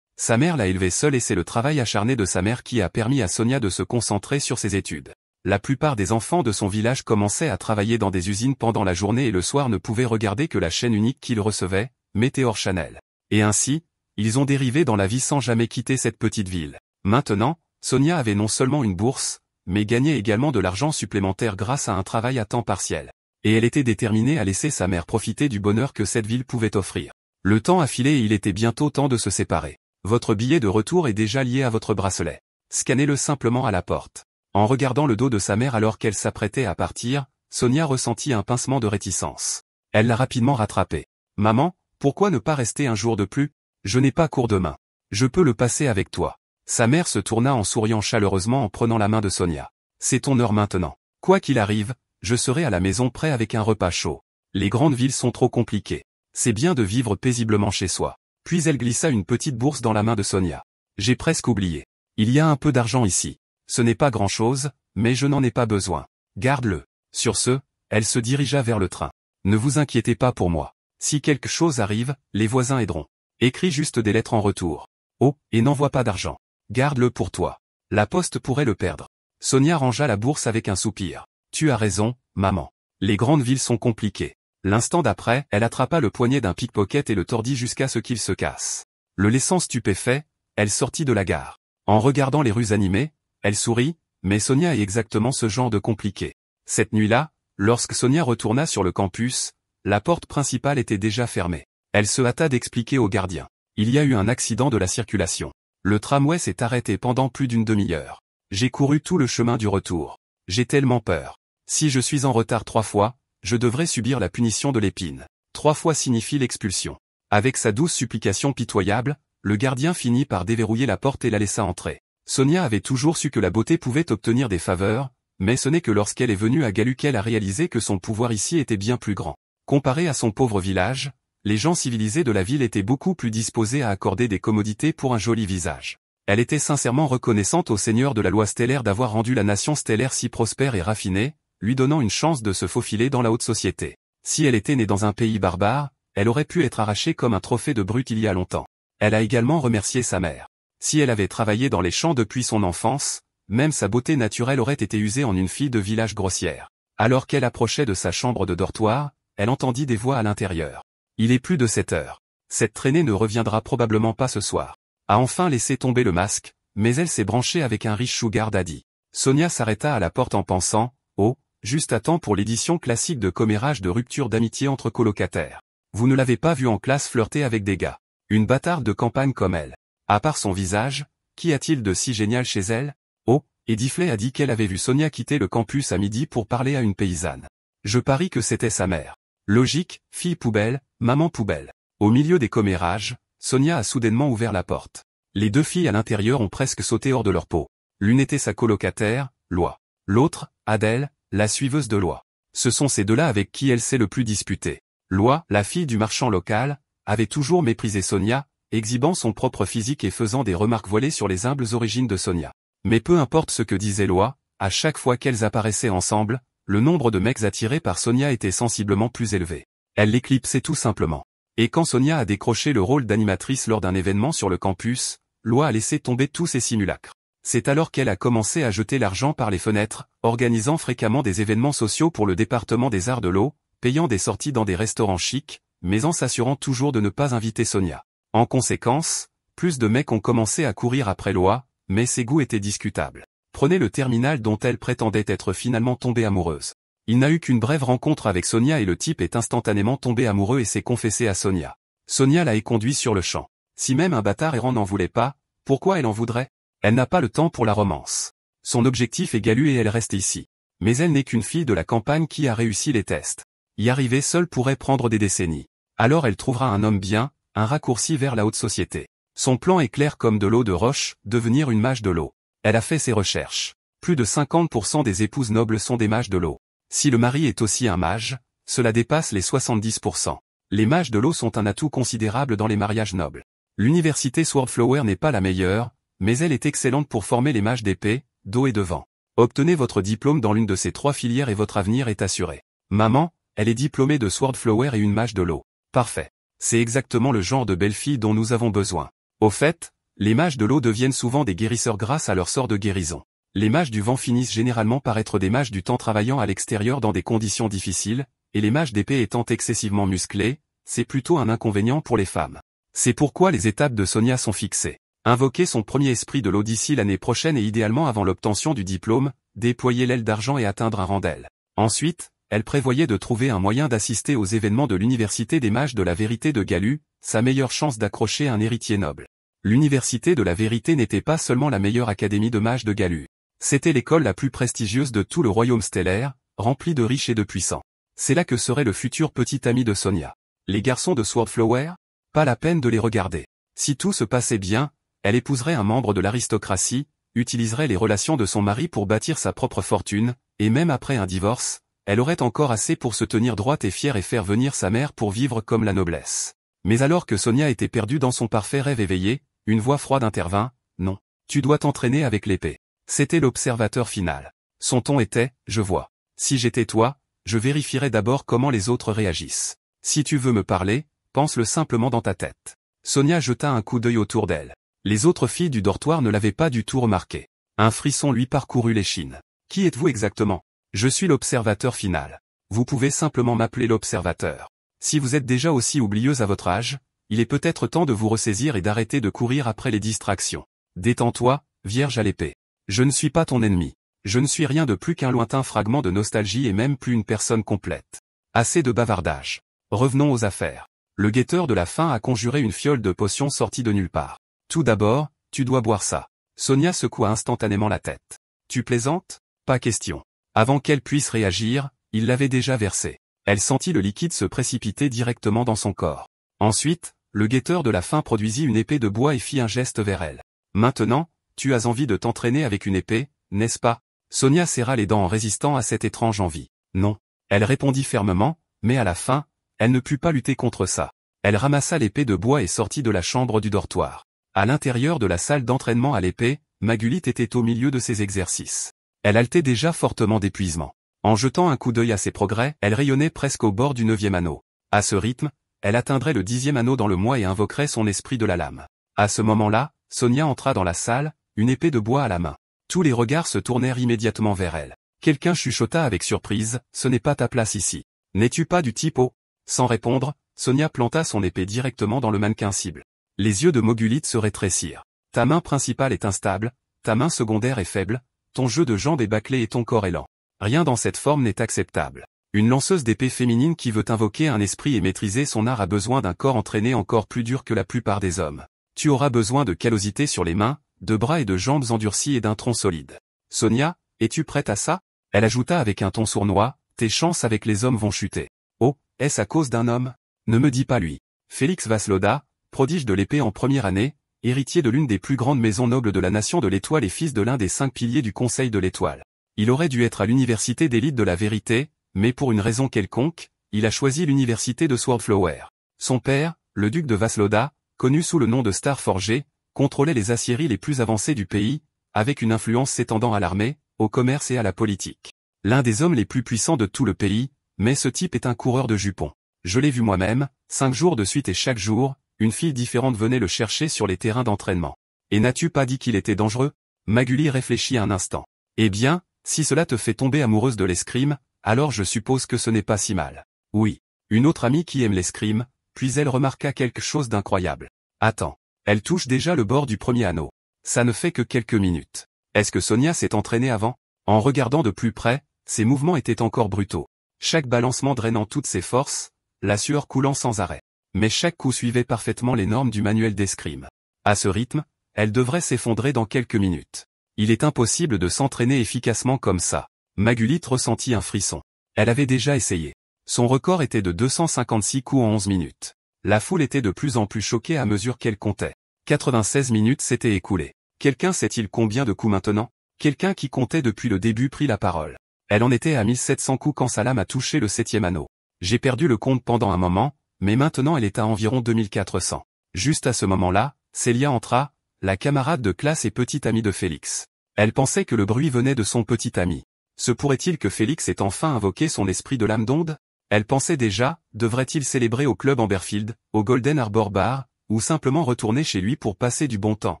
Sa mère l'a élevée seule et c'est le travail acharné de sa mère qui a permis à Sonia de se concentrer sur ses études. La plupart des enfants de son village commençaient à travailler dans des usines pendant la journée et le soir ne pouvaient regarder que la chaîne unique qu'ils recevaient, Météor Channel. Et ainsi, ils ont dérivé dans la vie sans jamais quitter cette petite ville. Maintenant, Sonia avait non seulement une bourse, mais gagnait également de l'argent supplémentaire grâce à un travail à temps partiel. Et elle était déterminée à laisser sa mère profiter du bonheur que cette ville pouvait offrir. Le temps a filé et il était bientôt temps de se séparer. Votre billet de retour est déjà lié à votre bracelet. Scannez-le simplement à la porte. En regardant le dos de sa mère alors qu'elle s'apprêtait à partir, Sonia ressentit un pincement de réticence. Elle l'a rapidement rattrapé. « Maman, pourquoi ne pas rester un jour de plus? Je n'ai pas cours demain. Je peux le passer avec toi. » Sa mère se tourna en souriant chaleureusement en prenant la main de Sonia. « C'est ton heure maintenant. Quoi qu'il arrive, je serai à la maison prêt avec un repas chaud. » Les grandes villes sont trop compliquées. C'est bien de vivre paisiblement chez soi. Puis elle glissa une petite bourse dans la main de Sonia. J'ai presque oublié. Il y a un peu d'argent ici. Ce n'est pas grand-chose, mais je n'en ai pas besoin. Garde-le. Sur ce, elle se dirigea vers le train. Ne vous inquiétez pas pour moi. Si quelque chose arrive, les voisins aideront. Écris juste des lettres en retour. Oh, et n'envoie pas d'argent. Garde-le pour toi. La poste pourrait le perdre. Sonia rangea la bourse avec un soupir. Tu as raison, maman. Les grandes villes sont compliquées. L'instant d'après, elle attrapa le poignet d'un pickpocket et le tordit jusqu'à ce qu'il se casse. Le laissant stupéfait, elle sortit de la gare. En regardant les rues animées, elle sourit, mais Sonia est exactement ce genre de compliqué. Cette nuit-là, lorsque Sonia retourna sur le campus, la porte principale était déjà fermée. Elle se hâta d'expliquer au gardien. Il y a eu un accident de la circulation. Le tramway s'est arrêté pendant plus d'une demi-heure. J'ai couru tout le chemin du retour. J'ai tellement peur. Si je suis en retard 3 fois, je devrais subir la punition de l'épine. 3 fois signifie l'expulsion. Avec sa douce supplication pitoyable, le gardien finit par déverrouiller la porte et la laissa entrer. Sonia avait toujours su que la beauté pouvait obtenir des faveurs, mais ce n'est que lorsqu'elle est venue à Galuc qu'elle a réalisé que son pouvoir ici était bien plus grand. Comparé à son pauvre village, les gens civilisés de la ville étaient beaucoup plus disposés à accorder des commodités pour un joli visage. Elle était sincèrement reconnaissante au Seigneur de la loi stellaire d'avoir rendu la nation stellaire si prospère et raffinée, lui donnant une chance de se faufiler dans la haute société. Si elle était née dans un pays barbare, elle aurait pu être arrachée comme un trophée de brute il y a longtemps. Elle a également remercié sa mère. Si elle avait travaillé dans les champs depuis son enfance, même sa beauté naturelle aurait été usée en une fille de village grossière. Alors qu'elle approchait de sa chambre de dortoir, elle entendit des voix à l'intérieur. Il est plus de 7 heures. Cette traînée ne reviendra probablement pas ce soir. A enfin laissé tomber le masque, mais elle s'est branchée avec un riche sugar daddy. Sonia s'arrêta à la porte en pensant, oh, juste à temps pour l'édition classique de commérage de rupture d'amitié entre colocataires. Vous ne l'avez pas vue en classe flirter avec des gars. Une bâtarde de campagne comme elle. À part son visage, qu'y a-t-il de si génial chez elle? Oh, Eddie Flay a dit qu'elle avait vu Sonia quitter le campus à midi pour parler à une paysanne. Je parie que c'était sa mère. Logique, fille poubelle, maman poubelle. Au milieu des commérages, Sonia a soudainement ouvert la porte. Les 2 filles à l'intérieur ont presque sauté hors de leur peau. L'une était sa colocataire, Loi. L'autre, Adèle, la suiveuse de Loi. Ce sont ces 2-là avec qui elle s'est le plus disputée. Loi, la fille du marchand local, avait toujours méprisé Sonia, exhibant son propre physique et faisant des remarques voilées sur les humbles origines de Sonia. Mais peu importe ce que disait Loi, à chaque fois qu'elles apparaissaient ensemble, le nombre de mecs attirés par Sonia était sensiblement plus élevé. Elle l'éclipsait tout simplement. Et quand Sonia a décroché le rôle d'animatrice lors d'un événement sur le campus, Loi a laissé tomber tous ses simulacres. C'est alors qu'elle a commencé à jeter l'argent par les fenêtres, organisant fréquemment des événements sociaux pour le département des arts de l'eau, payant des sorties dans des restaurants chics, mais en s'assurant toujours de ne pas inviter Sonia. En conséquence, plus de mecs ont commencé à courir après Loi, mais ses goûts étaient discutables. Prenez le terminal dont elle prétendait être finalement tombée amoureuse. Il n'a eu qu'une brève rencontre avec Sonia et le type est instantanément tombé amoureux et s'est confessé à Sonia. Sonia l'a éconduit sur le champ. Si même un bâtard errant n'en voulait pas, pourquoi elle en voudrait? Elle n'a pas le temps pour la romance. Son objectif est Galu et elle reste ici. Mais elle n'est qu'une fille de la campagne qui a réussi les tests. Y arriver seule pourrait prendre des décennies. Alors elle trouvera un homme bien, un raccourci vers la haute société. Son plan est clair comme de l'eau de roche, devenir une mage de l'eau. Elle a fait ses recherches. Plus de 50% des épouses nobles sont des mages de l'eau. Si le mari est aussi un mage, cela dépasse les 70%. Les mages de l'eau sont un atout considérable dans les mariages nobles. L'université Swordflower n'est pas la meilleure, mais elle est excellente pour former les mages d'épée, d'eau et de vent. Obtenez votre diplôme dans l'une de ces 3 filières et votre avenir est assuré. Maman, elle est diplômée de Swordflower et une mage de l'eau. Parfait. C'est exactement le genre de belle fille dont nous avons besoin. Au fait, les mages de l'eau deviennent souvent des guérisseurs grâce à leur sort de guérison. Les mages du vent finissent généralement par être des mages du temps travaillant à l'extérieur dans des conditions difficiles, et les mages d'épée étant excessivement musclés, c'est plutôt un inconvénient pour les femmes. C'est pourquoi les étapes de Sonia sont fixées. Invoquer son premier esprit de l'eau d'ici l'année prochaine et idéalement avant l'obtention du diplôme, déployer l'aile d'argent et atteindre un rang d'elle. Ensuite, elle prévoyait de trouver un moyen d'assister aux événements de l'Université des Mages de la Vérité de Galu, sa meilleure chance d'accrocher un héritier noble. L'Université de la Vérité n'était pas seulement la meilleure académie de mages de Galu. C'était l'école la plus prestigieuse de tout le royaume stellaire, remplie de riches et de puissants. C'est là que serait le futur petit ami de Sonia. Les garçons de Swordflower? Pas la peine de les regarder. Si tout se passait bien, elle épouserait un membre de l'aristocratie, utiliserait les relations de son mari pour bâtir sa propre fortune, et même après un divorce, elle aurait encore assez pour se tenir droite et fière et faire venir sa mère pour vivre comme la noblesse. Mais alors que Sonia était perdue dans son parfait rêve éveillé, une voix froide intervint, « Non, tu dois t'entraîner avec l'épée. » C'était l'observateur final. Son ton était, « Je vois. Si j'étais toi, je vérifierais d'abord comment les autres réagissent. Si tu veux me parler, pense-le simplement dans ta tête. » Sonia jeta un coup d'œil autour d'elle. Les autres filles du dortoir ne l'avaient pas du tout remarqué. Un frisson lui parcourut l'échine. « Qui êtes-vous exactement ? » « Je suis l'observateur final. Vous pouvez simplement m'appeler l'observateur. Si vous êtes déjà aussi oublieuse à votre âge, il est peut-être temps de vous ressaisir et d'arrêter de courir après les distractions. Détends-toi, vierge à l'épée. Je ne suis pas ton ennemi. Je ne suis rien de plus qu'un lointain fragment de nostalgie et même plus une personne complète. Assez de bavardage. Revenons aux affaires. Le guetteur de la faim a conjuré une fiole de potion sortie de nulle part. Tout d'abord, tu dois boire ça. Sonia secoua instantanément la tête. Tu plaisantes ? Pas question. Avant qu'elle puisse réagir, il l'avait déjà versé. Elle sentit le liquide se précipiter directement dans son corps. Ensuite, le guetteur de la faim produisit une épée de bois et fit un geste vers elle. Maintenant, tu as envie de t'entraîner avec une épée, n'est-ce pas ? Sonia serra les dents en résistant à cette étrange envie. Non. Elle répondit fermement, mais à la fin, elle ne put pas lutter contre ça. Elle ramassa l'épée de bois et sortit de la chambre du dortoir. À l'intérieur de la salle d'entraînement à l'épée, Magulite était au milieu de ses exercices. Elle haletait déjà fortement d'épuisement. En jetant un coup d'œil à ses progrès, elle rayonnait presque au bord du 9e anneau. À ce rythme, elle atteindrait le 10e anneau dans le mois et invoquerait son esprit de la lame. À ce moment-là, Sonia entra dans la salle, une épée de bois à la main. Tous les regards se tournèrent immédiatement vers elle. Quelqu'un chuchota avec surprise, « Ce n'est pas ta place ici. N'es-tu pas du type O ?» Sans répondre, Sonia planta son épée directement dans le mannequin cible. Les yeux de Mogulite se rétrécirent. « Ta main principale est instable, ta main secondaire est faible, ton jeu de jambes est bâclé et ton corps est lent. Rien dans cette forme n'est acceptable. Une lanceuse d'épée féminine qui veut invoquer un esprit et maîtriser son art a besoin d'un corps entraîné encore plus dur que la plupart des hommes. Tu auras besoin de callosité sur les mains, de bras et de jambes endurcis et d'un tronc solide. Sonia, es-tu prête à ça ? Elle ajouta avec un ton sournois, tes chances avec les hommes vont chuter. Oh, est-ce à cause d'un homme ? Ne me dis pas lui. Félix Vasloda, prodige de l'épée en première année, héritier de l'une des plus grandes maisons nobles de la nation de l'Étoile et fils de l'un des 5 piliers du Conseil de l'Étoile. Il aurait dû être à l'université d'élite de la vérité, mais pour une raison quelconque, il a choisi l'université de Swordflower. Son père, le duc de Vasloda, connu sous le nom de Star Forgé, contrôlait les aciéries les plus avancées du pays, avec une influence s'étendant à l'armée, au commerce et à la politique. L'un des hommes les plus puissants de tout le pays, mais ce type est un coureur de jupons. Je l'ai vu moi-même, 5 jours de suite et chaque jour, une fille différente venait le chercher sur les terrains d'entraînement. Et n'as-tu pas dit qu'il était dangereux ? Maguli réfléchit un instant. Eh bien, si cela te fait tomber amoureuse de l'escrime, alors je suppose que ce n'est pas si mal. Oui. Une autre amie qui aime l'escrime, puis elle remarqua quelque chose d'incroyable. Attends. Elle touche déjà le bord du premier anneau. Ça ne fait que quelques minutes. Est-ce que Sonia s'est entraînée avant ? En regardant de plus près, ses mouvements étaient encore brutaux. Chaque balancement drainant toutes ses forces, la sueur coulant sans arrêt. Mais chaque coup suivait parfaitement les normes du manuel d'escrime. À ce rythme, elle devrait s'effondrer dans quelques minutes. Il est impossible de s'entraîner efficacement comme ça. Magulite ressentit un frisson. Elle avait déjà essayé. Son record était de 256 coups en 11 minutes. La foule était de plus en plus choquée à mesure qu'elle comptait. 96 minutes s'étaient écoulées. Quelqu'un sait-il combien de coups maintenant ? Quelqu'un qui comptait depuis le début prit la parole. Elle en était à 1700 coups quand sa lame a touché le 7e anneau. J'ai perdu le compte pendant un moment, mais maintenant elle est à environ 2400. Juste à ce moment-là, Célia entra, la camarade de classe et petite amie de Félix. Elle pensait que le bruit venait de son petit ami. Se pourrait-il que Félix ait enfin invoqué son esprit de lame d'onde ? Elle pensait déjà, devrait-il célébrer au club Amberfield, au Golden Arbor Bar, ou simplement retourner chez lui pour passer du bon temps.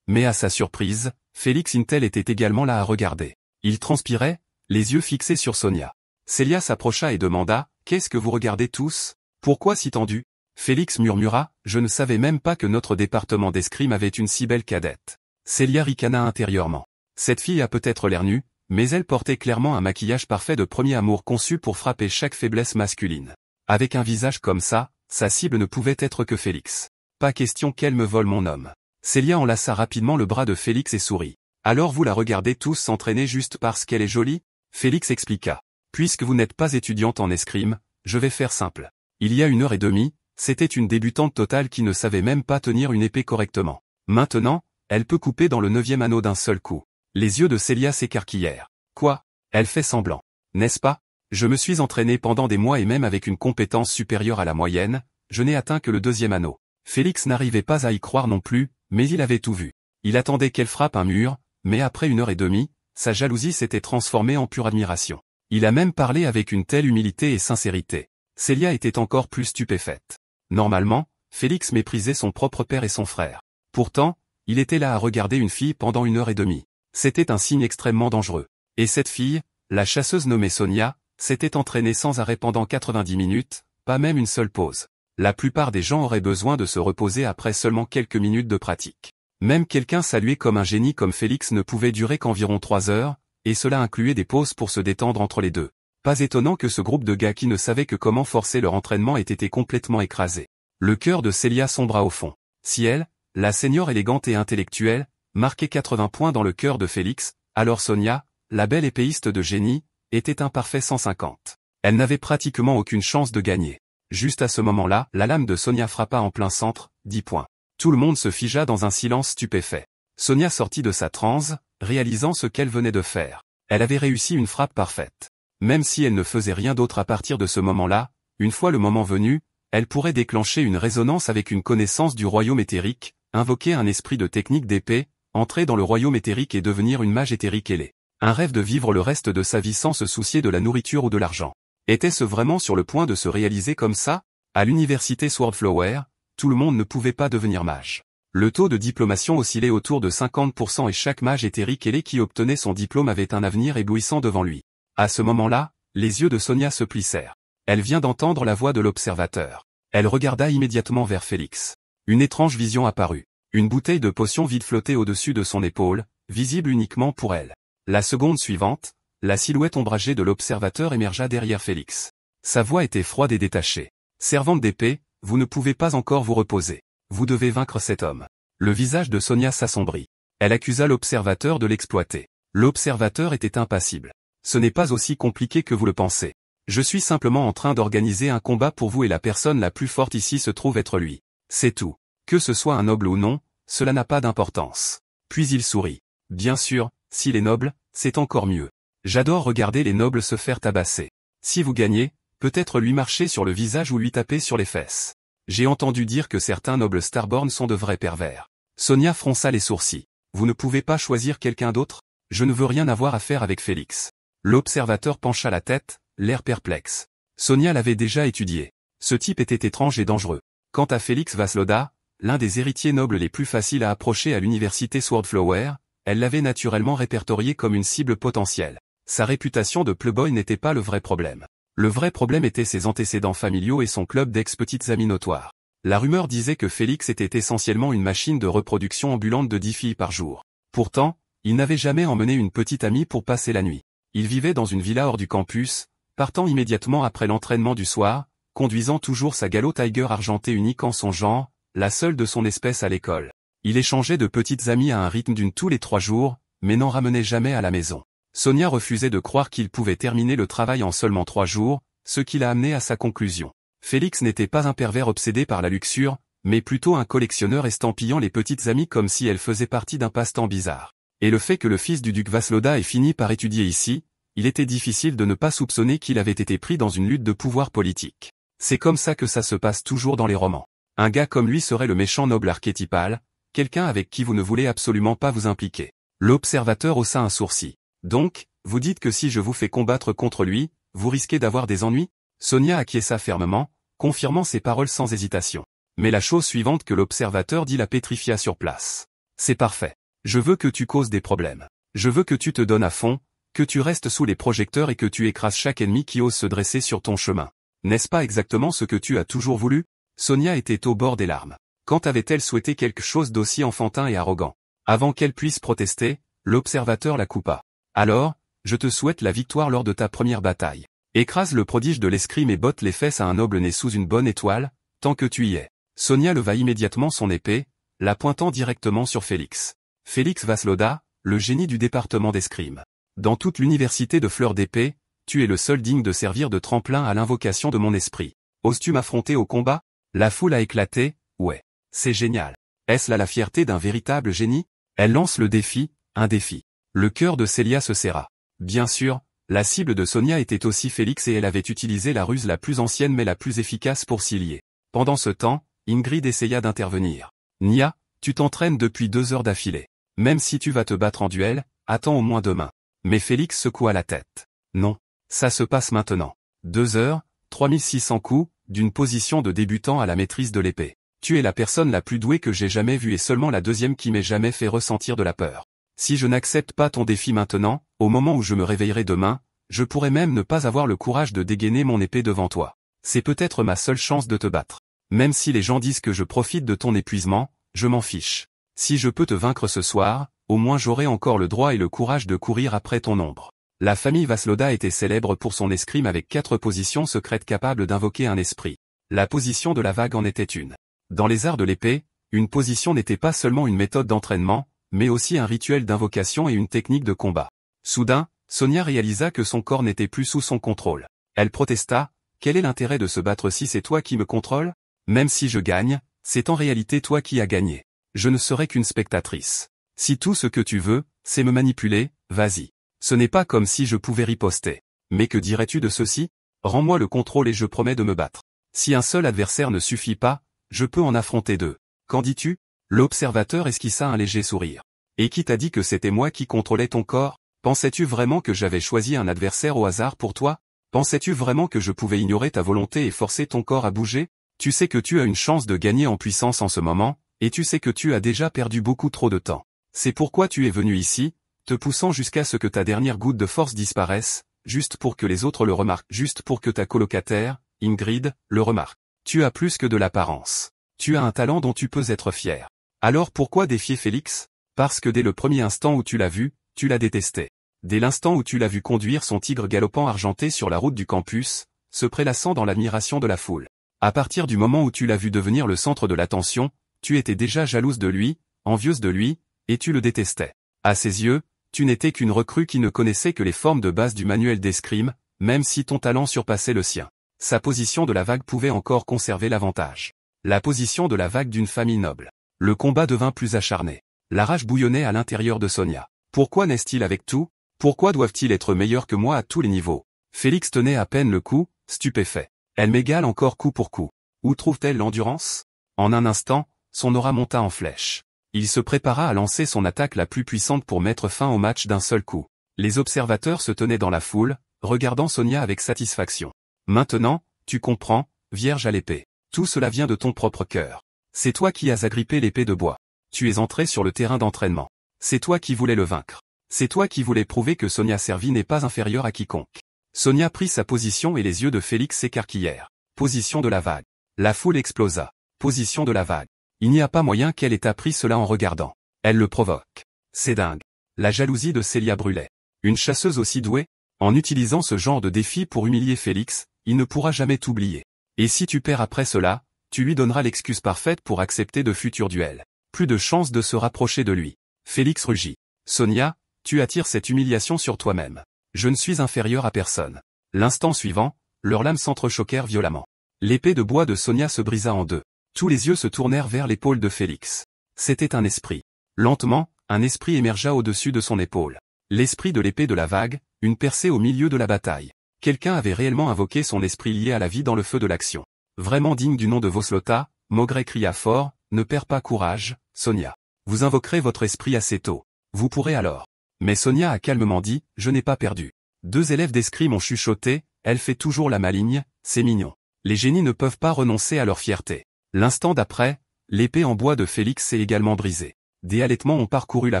Mais à sa surprise, Félix Intel était également là à regarder. Il transpirait, les yeux fixés sur Sonia. Célia s'approcha et demanda, « Qu'est-ce que vous regardez tous ? Pourquoi si tendu ?» Félix murmura, « Je ne savais même pas que notre département d'escrime avait une si belle cadette. » Célia ricana intérieurement. Cette fille a peut-être l'air nue, mais elle portait clairement un maquillage parfait de premier amour conçu pour frapper chaque faiblesse masculine. Avec un visage comme ça, sa cible ne pouvait être que Félix. Pas question qu'elle me vole mon homme. Célia enlaça rapidement le bras de Félix et sourit. Alors vous la regardez tous s'entraîner juste parce qu'elle est jolie ? Félix expliqua. Puisque vous n'êtes pas étudiante en escrime, je vais faire simple. Il y a 1h30, c'était une débutante totale qui ne savait même pas tenir une épée correctement. Maintenant, elle peut couper dans le 9e anneau d'un seul coup. Les yeux de Célia s'écarquillèrent. Quoi ? Elle fait semblant. N'est-ce pas ? Je me suis entraîné pendant des mois et même avec une compétence supérieure à la moyenne, je n'ai atteint que le 2e anneau. Félix n'arrivait pas à y croire non plus, mais il avait tout vu. Il attendait qu'elle frappe un mur, mais après 1 heure et demie, sa jalousie s'était transformée en pure admiration. Il a même parlé avec une telle humilité et sincérité. Célia était encore plus stupéfaite. Normalement, Félix méprisait son propre père et son frère. Pourtant, il était là à regarder une fille pendant 1 heure et demie. C'était un signe extrêmement dangereux. Et cette fille, la chasseuse nommée Sonia, s'était entraînée sans arrêt pendant 90 minutes, pas même une seule pause. La plupart des gens auraient besoin de se reposer après seulement quelques minutes de pratique. Même quelqu'un salué comme un génie comme Félix ne pouvait durer qu'environ 3 heures, et cela incluait des pauses pour se détendre entre les deux. Pas étonnant que ce groupe de gars qui ne savaient que comment forcer leur entraînement ait été complètement écrasé. Le cœur de Célia sombra au fond. Si elle, la senior élégante et intellectuelle, marquait 80 points dans le cœur de Félix, alors Sonia, la belle épéiste de génie, était un parfait 150. Elle n'avait pratiquement aucune chance de gagner. Juste à ce moment-là, la lame de Sonia frappa en plein centre, 10 points. Tout le monde se figea dans un silence stupéfait. Sonia sortit de sa transe, réalisant ce qu'elle venait de faire. Elle avait réussi une frappe parfaite. Même si elle ne faisait rien d'autre à partir de ce moment-là, une fois le moment venu, elle pourrait déclencher une résonance avec une connaissance du royaume éthérique, invoquer un esprit de technique d'épée, entrer dans le royaume éthérique et devenir une mage éthérique ailée. Un rêve de vivre le reste de sa vie sans se soucier de la nourriture ou de l'argent. Était-ce vraiment sur le point de se réaliser comme ça? À l'université Swordflower, tout le monde ne pouvait pas devenir mage. Le taux de diplomation oscillait autour de 50% et chaque mage éthérique ailé qui obtenait son diplôme avait un avenir éblouissant devant lui. À ce moment-là, les yeux de Sonia se plissèrent. Elle vient d'entendre la voix de l'observateur. Elle regarda immédiatement vers Félix. Une étrange vision apparut. Une bouteille de potion vide flottait au-dessus de son épaule, visible uniquement pour elle. La seconde suivante, la silhouette ombragée de l'observateur émergea derrière Félix. Sa voix était froide et détachée. « Servante d'épée, vous ne pouvez pas encore vous reposer. Vous devez vaincre cet homme. » Le visage de Sonia s'assombrit. Elle accusa l'observateur de l'exploiter. L'observateur était impassible. « Ce n'est pas aussi compliqué que vous le pensez. Je suis simplement en train d'organiser un combat pour vous et la personne la plus forte ici se trouve être lui. C'est tout. Que ce soit un noble ou non, cela n'a pas d'importance. » Puis il sourit. « Bien sûr, s'il est noble, c'est encore mieux. J'adore regarder les nobles se faire tabasser. Si vous gagnez, peut-être lui marcher sur le visage ou lui taper sur les fesses. J'ai entendu dire que certains nobles Starborn sont de vrais pervers. » Sonia fronça les sourcils. « Vous ne pouvez pas choisir quelqu'un d'autre? Je ne veux rien avoir à faire avec Félix. » L'observateur pencha la tête, l'air perplexe. Sonia l'avait déjà étudié. Ce type était étrange et dangereux. Quant à Félix Vasloda, l'un des héritiers nobles les plus faciles à approcher à l'université Swordflower, elle l'avait naturellement répertorié comme une cible potentielle. Sa réputation de playboy n'était pas le vrai problème. Le vrai problème était ses antécédents familiaux et son club d'ex-petites amies notoires. La rumeur disait que Félix était essentiellement une machine de reproduction ambulante de 10 filles par jour. Pourtant, il n'avait jamais emmené une petite amie pour passer la nuit. Il vivait dans une villa hors du campus, partant immédiatement après l'entraînement du soir, conduisant toujours sa Gallo Tiger argentée unique en son genre, la seule de son espèce à l'école. Il échangeait de petites amies à un rythme d'une tous les 3 jours, mais n'en ramenait jamais à la maison. Sonia refusait de croire qu'il pouvait terminer le travail en seulement 3 jours, ce qui l'a amené à sa conclusion. Félix n'était pas un pervers obsédé par la luxure, mais plutôt un collectionneur estampillant les petites amies comme si elles faisaient partie d'un passe-temps bizarre. Et le fait que le fils du duc Vasloda ait fini par étudier ici, il était difficile de ne pas soupçonner qu'il avait été pris dans une lutte de pouvoir politique. C'est comme ça que ça se passe toujours dans les romans. Un gars comme lui serait le méchant noble archétypal, quelqu'un avec qui vous ne voulez absolument pas vous impliquer. L'observateur haussa un sourcil. Donc, vous dites que si je vous fais combattre contre lui, vous risquez d'avoir des ennuis? Sonia acquiesça fermement, confirmant ses paroles sans hésitation. Mais la chose suivante que l'observateur dit la pétrifia sur place. C'est parfait. Je veux que tu causes des problèmes. Je veux que tu te donnes à fond, que tu restes sous les projecteurs et que tu écrases chaque ennemi qui ose se dresser sur ton chemin. N'est-ce pas exactement ce que tu as toujours voulu? Sonia était au bord des larmes. Quand avait-elle souhaité quelque chose d'aussi enfantin et arrogant? Avant qu'elle puisse protester, l'observateur la coupa. Alors, je te souhaite la victoire lors de ta première bataille. Écrase le prodige de l'escrime et botte les fesses à un noble né sous une bonne étoile, tant que tu y es. Sonia leva immédiatement son épée, la pointant directement sur Félix. Félix Vasloda, le génie du département d'escrime. Dans toute l'université de fleurs d'épée, tu es le seul digne de servir de tremplin à l'invocation de mon esprit. Oses-tu m'affronter au combat? La foule a éclaté, ouais. C'est génial. Est-ce là la fierté d'un véritable génie? Elle lance le défi, un défi. Le cœur de Célia se serra. Bien sûr, La cible de Sonia était aussi Félix et elle avait utilisé la ruse la plus ancienne mais la plus efficace pour s'y lier. Pendant ce temps, Ingrid essaya d'intervenir. Nia, tu t'entraînes depuis 2 heures d'affilée. Même si tu vas te battre en duel, attends au moins demain. Mais Félix secoua la tête. Non, ça se passe maintenant. 2 heures, 3600 coups, d'une position de débutant à la maîtrise de l'épée. Tu es la personne la plus douée que j'ai jamais vue et seulement la deuxième qui m'ait jamais fait ressentir de la peur. Si je n'accepte pas ton défi maintenant, au moment où je me réveillerai demain, je pourrais même ne pas avoir le courage de dégainer mon épée devant toi. C'est peut-être ma seule chance de te battre. Même si les gens disent que je profite de ton épuisement, je m'en fiche. Si je peux te vaincre ce soir, au moins j'aurai encore le droit et le courage de courir après ton ombre. La famille Vasloda était célèbre pour son escrime avec 4 positions secrètes capables d'invoquer un esprit. La position de la vague en était une. Dans les arts de l'épée, une position n'était pas seulement une méthode d'entraînement, mais aussi un rituel d'invocation et une technique de combat. Soudain, Sonia réalisa que son corps n'était plus sous son contrôle. Elle protesta, « Quel est l'intérêt de se battre si c'est toi qui me contrôles? Même si je gagne, c'est en réalité toi qui as gagné. Je ne serai qu'une spectatrice. Si tout ce que tu veux, c'est me manipuler, vas-y. Ce n'est pas comme si je pouvais riposter. Mais que dirais-tu de ceci? Rends-moi le contrôle et je promets de me battre. Si un seul adversaire ne suffit pas, je peux en affronter 2. Qu'en dis-tu? » L'observateur esquissa un léger sourire. « Et qui t'a dit que c'était moi qui contrôlais ton corps? Pensais-tu vraiment que j'avais choisi un adversaire au hasard pour toi? Pensais-tu vraiment que je pouvais ignorer ta volonté et forcer ton corps à bouger? Tu sais que tu as une chance de gagner en puissance en ce moment, et tu sais que tu as déjà perdu beaucoup trop de temps. C'est pourquoi tu es venu ici, te poussant jusqu'à ce que ta dernière goutte de force disparaisse, juste pour que les autres le remarquent, juste pour que ta colocataire, Ingrid, le remarque. Tu as plus que de l'apparence. Tu as un talent dont tu peux être fier. Alors pourquoi défier Félix? Parce que dès le premier instant où tu l'as vu, tu l'as détesté. Dès l'instant où tu l'as vu conduire son tigre galopant argenté sur la route du campus, se prélassant dans l'admiration de la foule. À partir du moment où tu l'as vu devenir le centre de l'attention, tu étais déjà jalouse de lui, envieuse de lui, et tu le détestais. À ses yeux, tu n'étais qu'une recrue qui ne connaissait que les formes de base du manuel d'escrime, même si ton talent surpassait le sien. Sa position de la vague pouvait encore conserver l'avantage. La position de la vague d'une famille noble. Le combat devint plus acharné. La rage bouillonnait à l'intérieur de Sonia. Pourquoi naissent-ils avec tout? Pourquoi doivent-ils être meilleurs que moi à tous les niveaux? Félix tenait à peine le coup, stupéfait. Elle m'égale encore coup pour coup. Où trouve-t-elle l'endurance? En un instant, son aura monta en flèche. Il se prépara à lancer son attaque la plus puissante pour mettre fin au match d'un seul coup. Les observateurs se tenaient dans la foule, regardant Sonia avec satisfaction. Maintenant, tu comprends, vierge à l'épée. Tout cela vient de ton propre cœur. C'est toi qui as agrippé l'épée de bois. Tu es entré sur le terrain d'entraînement. C'est toi qui voulais le vaincre. C'est toi qui voulais prouver que Sonia Servi n'est pas inférieure à quiconque. Sonia prit sa position et les yeux de Félix s'écarquillèrent. Position de la vague. La foule explosa. Position de la vague. Il n'y a pas moyen qu'elle ait appris cela en regardant. Elle le provoque. C'est dingue. La jalousie de Célia brûlait. Une chasseuse aussi douée? En utilisant ce genre de défi pour humilier Félix, il ne pourra jamais t'oublier. Et si tu perds après cela, tu lui donneras l'excuse parfaite pour accepter de futurs duels. Plus de chances de se rapprocher de lui. Félix rugit. Sonia, tu attires cette humiliation sur toi-même. Je ne suis inférieur à personne. L'instant suivant, leurs lames s'entrechoquèrent violemment. L'épée de bois de Sonia se brisa en 2. Tous les yeux se tournèrent vers l'épaule de Félix. C'était un esprit. Lentement, un esprit émergea au-dessus de son épaule. L'esprit de l'épée de la vague, une percée au milieu de la bataille. Quelqu'un avait réellement invoqué son esprit lié à la vie dans le feu de l'action. Vraiment digne du nom de Voslota, Maugret cria fort, ne perds pas courage, Sonia. Vous invoquerez votre esprit assez tôt. Vous pourrez alors. Mais Sonia a calmement dit, je n'ai pas perdu. 2 élèves d'escrime ont chuchoté, elle fait toujours la maligne, c'est mignon. Les génies ne peuvent pas renoncer à leur fierté. L'instant d'après, l'épée en bois de Félix s'est également brisée. Des halètements ont parcouru la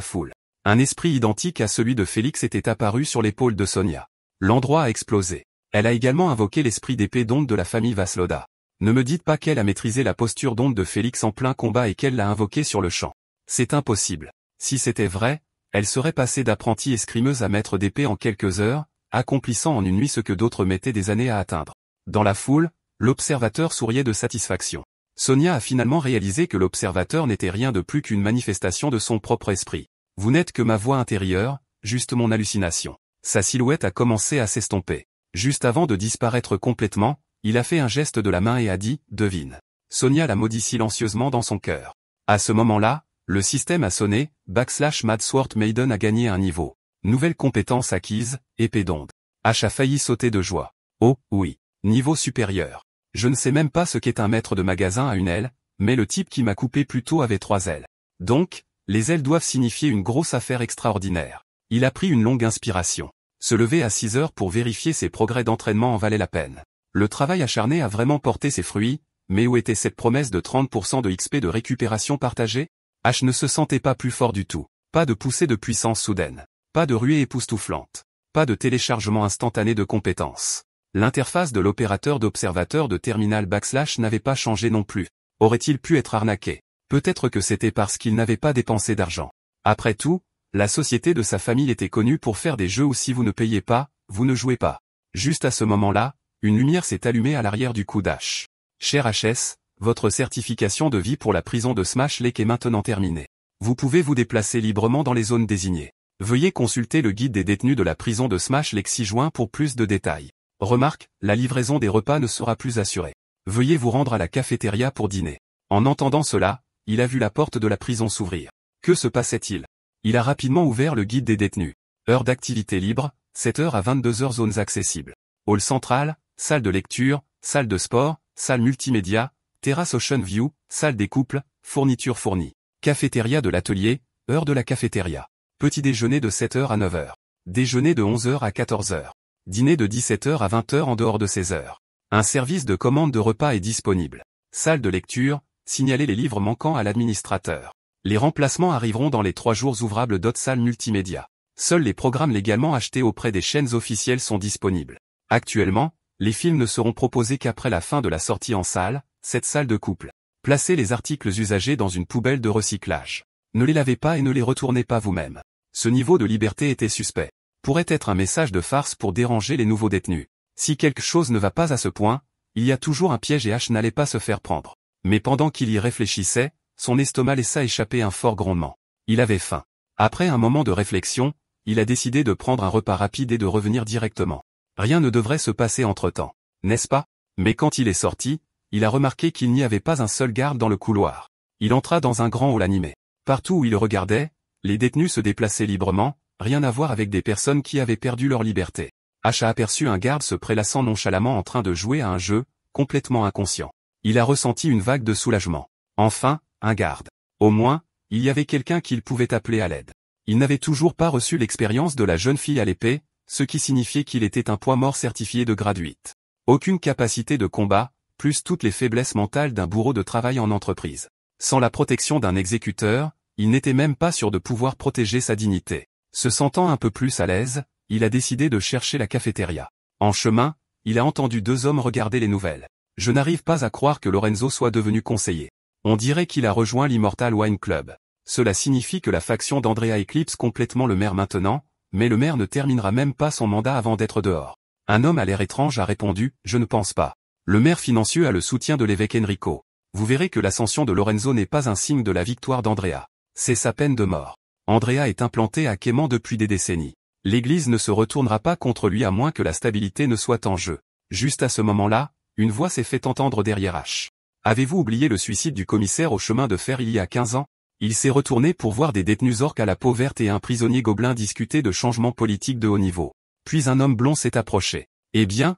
foule. Un esprit identique à celui de Félix était apparu sur l'épaule de Sonia. L'endroit a explosé. Elle a également invoqué l'esprit d'épée d'onde de la famille Vasloda. Ne me dites pas qu'elle a maîtrisé la posture d'onde de Félix en plein combat et qu'elle l'a invoqué sur le champ. C'est impossible. Si c'était vrai, elle serait passée d'apprentie escrimeuse à maître d'épée en quelques heures, accomplissant en une nuit ce que d'autres mettaient des années à atteindre. Dans la foule, l'observateur souriait de satisfaction. Sonia a finalement réalisé que l'observateur n'était rien de plus qu'une manifestation de son propre esprit. Vous n'êtes que ma voix intérieure, juste mon hallucination. Sa silhouette a commencé à s'estomper. Juste avant de disparaître complètement, il a fait un geste de la main et a dit « Devine ». Sonia l'a maudit silencieusement dans son cœur. À ce moment-là, le système a sonné, / Mad Sword Maiden a gagné un niveau. Nouvelle compétence acquise, épée d'onde. H a failli sauter de joie. Oh, oui. Niveau supérieur. Je ne sais même pas ce qu'est un maître de magasin à une aile, mais le type qui m'a coupé plus tôt avait 3 ailes. Donc, les ailes doivent signifier une grosse affaire extraordinaire. Il a pris une longue inspiration. Se lever à 6 heures pour vérifier ses progrès d'entraînement en valait la peine. Le travail acharné a vraiment porté ses fruits, mais où était cette promesse de 30% de XP de récupération partagée? H ne se sentait pas plus fort du tout. Pas de poussée de puissance soudaine. Pas de ruée époustouflante. Pas de téléchargement instantané de compétences. L'interface de l'opérateur d'observateur de terminal / n'avait pas changé non plus. Aurait-il pu être arnaqué? Peut-être que c'était parce qu'il n'avait pas dépensé d'argent. Après tout, la société de sa famille était connue pour faire des jeux où si vous ne payez pas, vous ne jouez pas. Juste à ce moment-là, une lumière s'est allumée à l'arrière du cou d'H. Cher HS, votre certification de vie pour la prison de Smash Lake est maintenant terminée. Vous pouvez vous déplacer librement dans les zones désignées. Veuillez consulter le guide des détenus de la prison de Smash Lake 6 juin pour plus de détails. Remarque, la livraison des repas ne sera plus assurée. Veuillez vous rendre à la cafétéria pour dîner. En entendant cela, il a vu la porte de la prison s'ouvrir. Que se passait-il? Il a rapidement ouvert le guide des détenus. Heure d'activité libre, 7h à 22h zones accessibles. Hall central, salle de lecture, salle de sport, salle multimédia, terrasse Ocean View, salle des couples, fourniture fournie. Cafétéria de l'atelier, heure de la cafétéria. Petit déjeuner de 7h à 9h. Déjeuner de 11h à 14h. Dîner de 17h à 20h en dehors de 16h. Un service de commande de repas est disponible. Salle de lecture, signalez les livres manquants à l'administrateur. Les remplacements arriveront dans les 3 jours ouvrables d'autres salles multimédia. Seuls les programmes légalement achetés auprès des chaînes officielles sont disponibles. Actuellement, les films ne seront proposés qu'après la fin de la sortie en salle, cette salle de couple. Placez les articles usagés dans une poubelle de recyclage. Ne les lavez pas et ne les retournez pas vous-même. Ce niveau de liberté était suspect. Pourrait être un message de farce pour déranger les nouveaux détenus. Si quelque chose ne va pas à ce point, il y a toujours un piège et H n'allait pas se faire prendre. Mais pendant qu'il y réfléchissait, son estomac laissa échapper un fort grondement. Il avait faim. Après un moment de réflexion, il a décidé de prendre un repas rapide et de revenir directement. Rien ne devrait se passer entre-temps, n'est-ce pas? Mais quand il est sorti, il a remarqué qu'il n'y avait pas un seul garde dans le couloir. Il entra dans un grand hall animé. Partout où il regardait, les détenus se déplaçaient librement, rien à voir avec des personnes qui avaient perdu leur liberté. H a aperçu un garde se prélassant nonchalamment en train de jouer à un jeu, complètement inconscient. Il a ressenti une vague de soulagement. Enfin, un garde. Au moins, il y avait quelqu'un qu'il pouvait appeler à l'aide. Il n'avait toujours pas reçu l'expérience de la jeune fille à l'épée, ce qui signifiait qu'il était un poids mort certifié de grade 8. Aucune capacité de combat, plus toutes les faiblesses mentales d'un bourreau de travail en entreprise. Sans la protection d'un exécuteur, il n'était même pas sûr de pouvoir protéger sa dignité. Se sentant un peu plus à l'aise, il a décidé de chercher la cafétéria. En chemin, il a entendu 2 hommes regarder les nouvelles. Je n'arrive pas à croire que Lorenzo soit devenu conseiller. On dirait qu'il a rejoint l'Immortal Wine Club. Cela signifie que la faction d'Andrea éclipse complètement le maire maintenant, mais le maire ne terminera même pas son mandat avant d'être dehors. Un homme à l'air étrange a répondu, je ne pense pas. Le maire financieux a le soutien de l'évêque Enrico. Vous verrez que l'ascension de Lorenzo n'est pas un signe de la victoire d'Andrea. C'est sa peine de mort. Andrea est implanté à Quément depuis des décennies. L'Église ne se retournera pas contre lui à moins que la stabilité ne soit en jeu. Juste à ce moment-là, une voix s'est fait entendre derrière H. Avez-vous oublié le suicide du commissaire au chemin de fer il y a 15 ans? Il s'est retourné pour voir des détenus orques à la peau verte et un prisonnier gobelin discuter de changements politiques de haut niveau. Puis un homme blond s'est approché. Eh bien,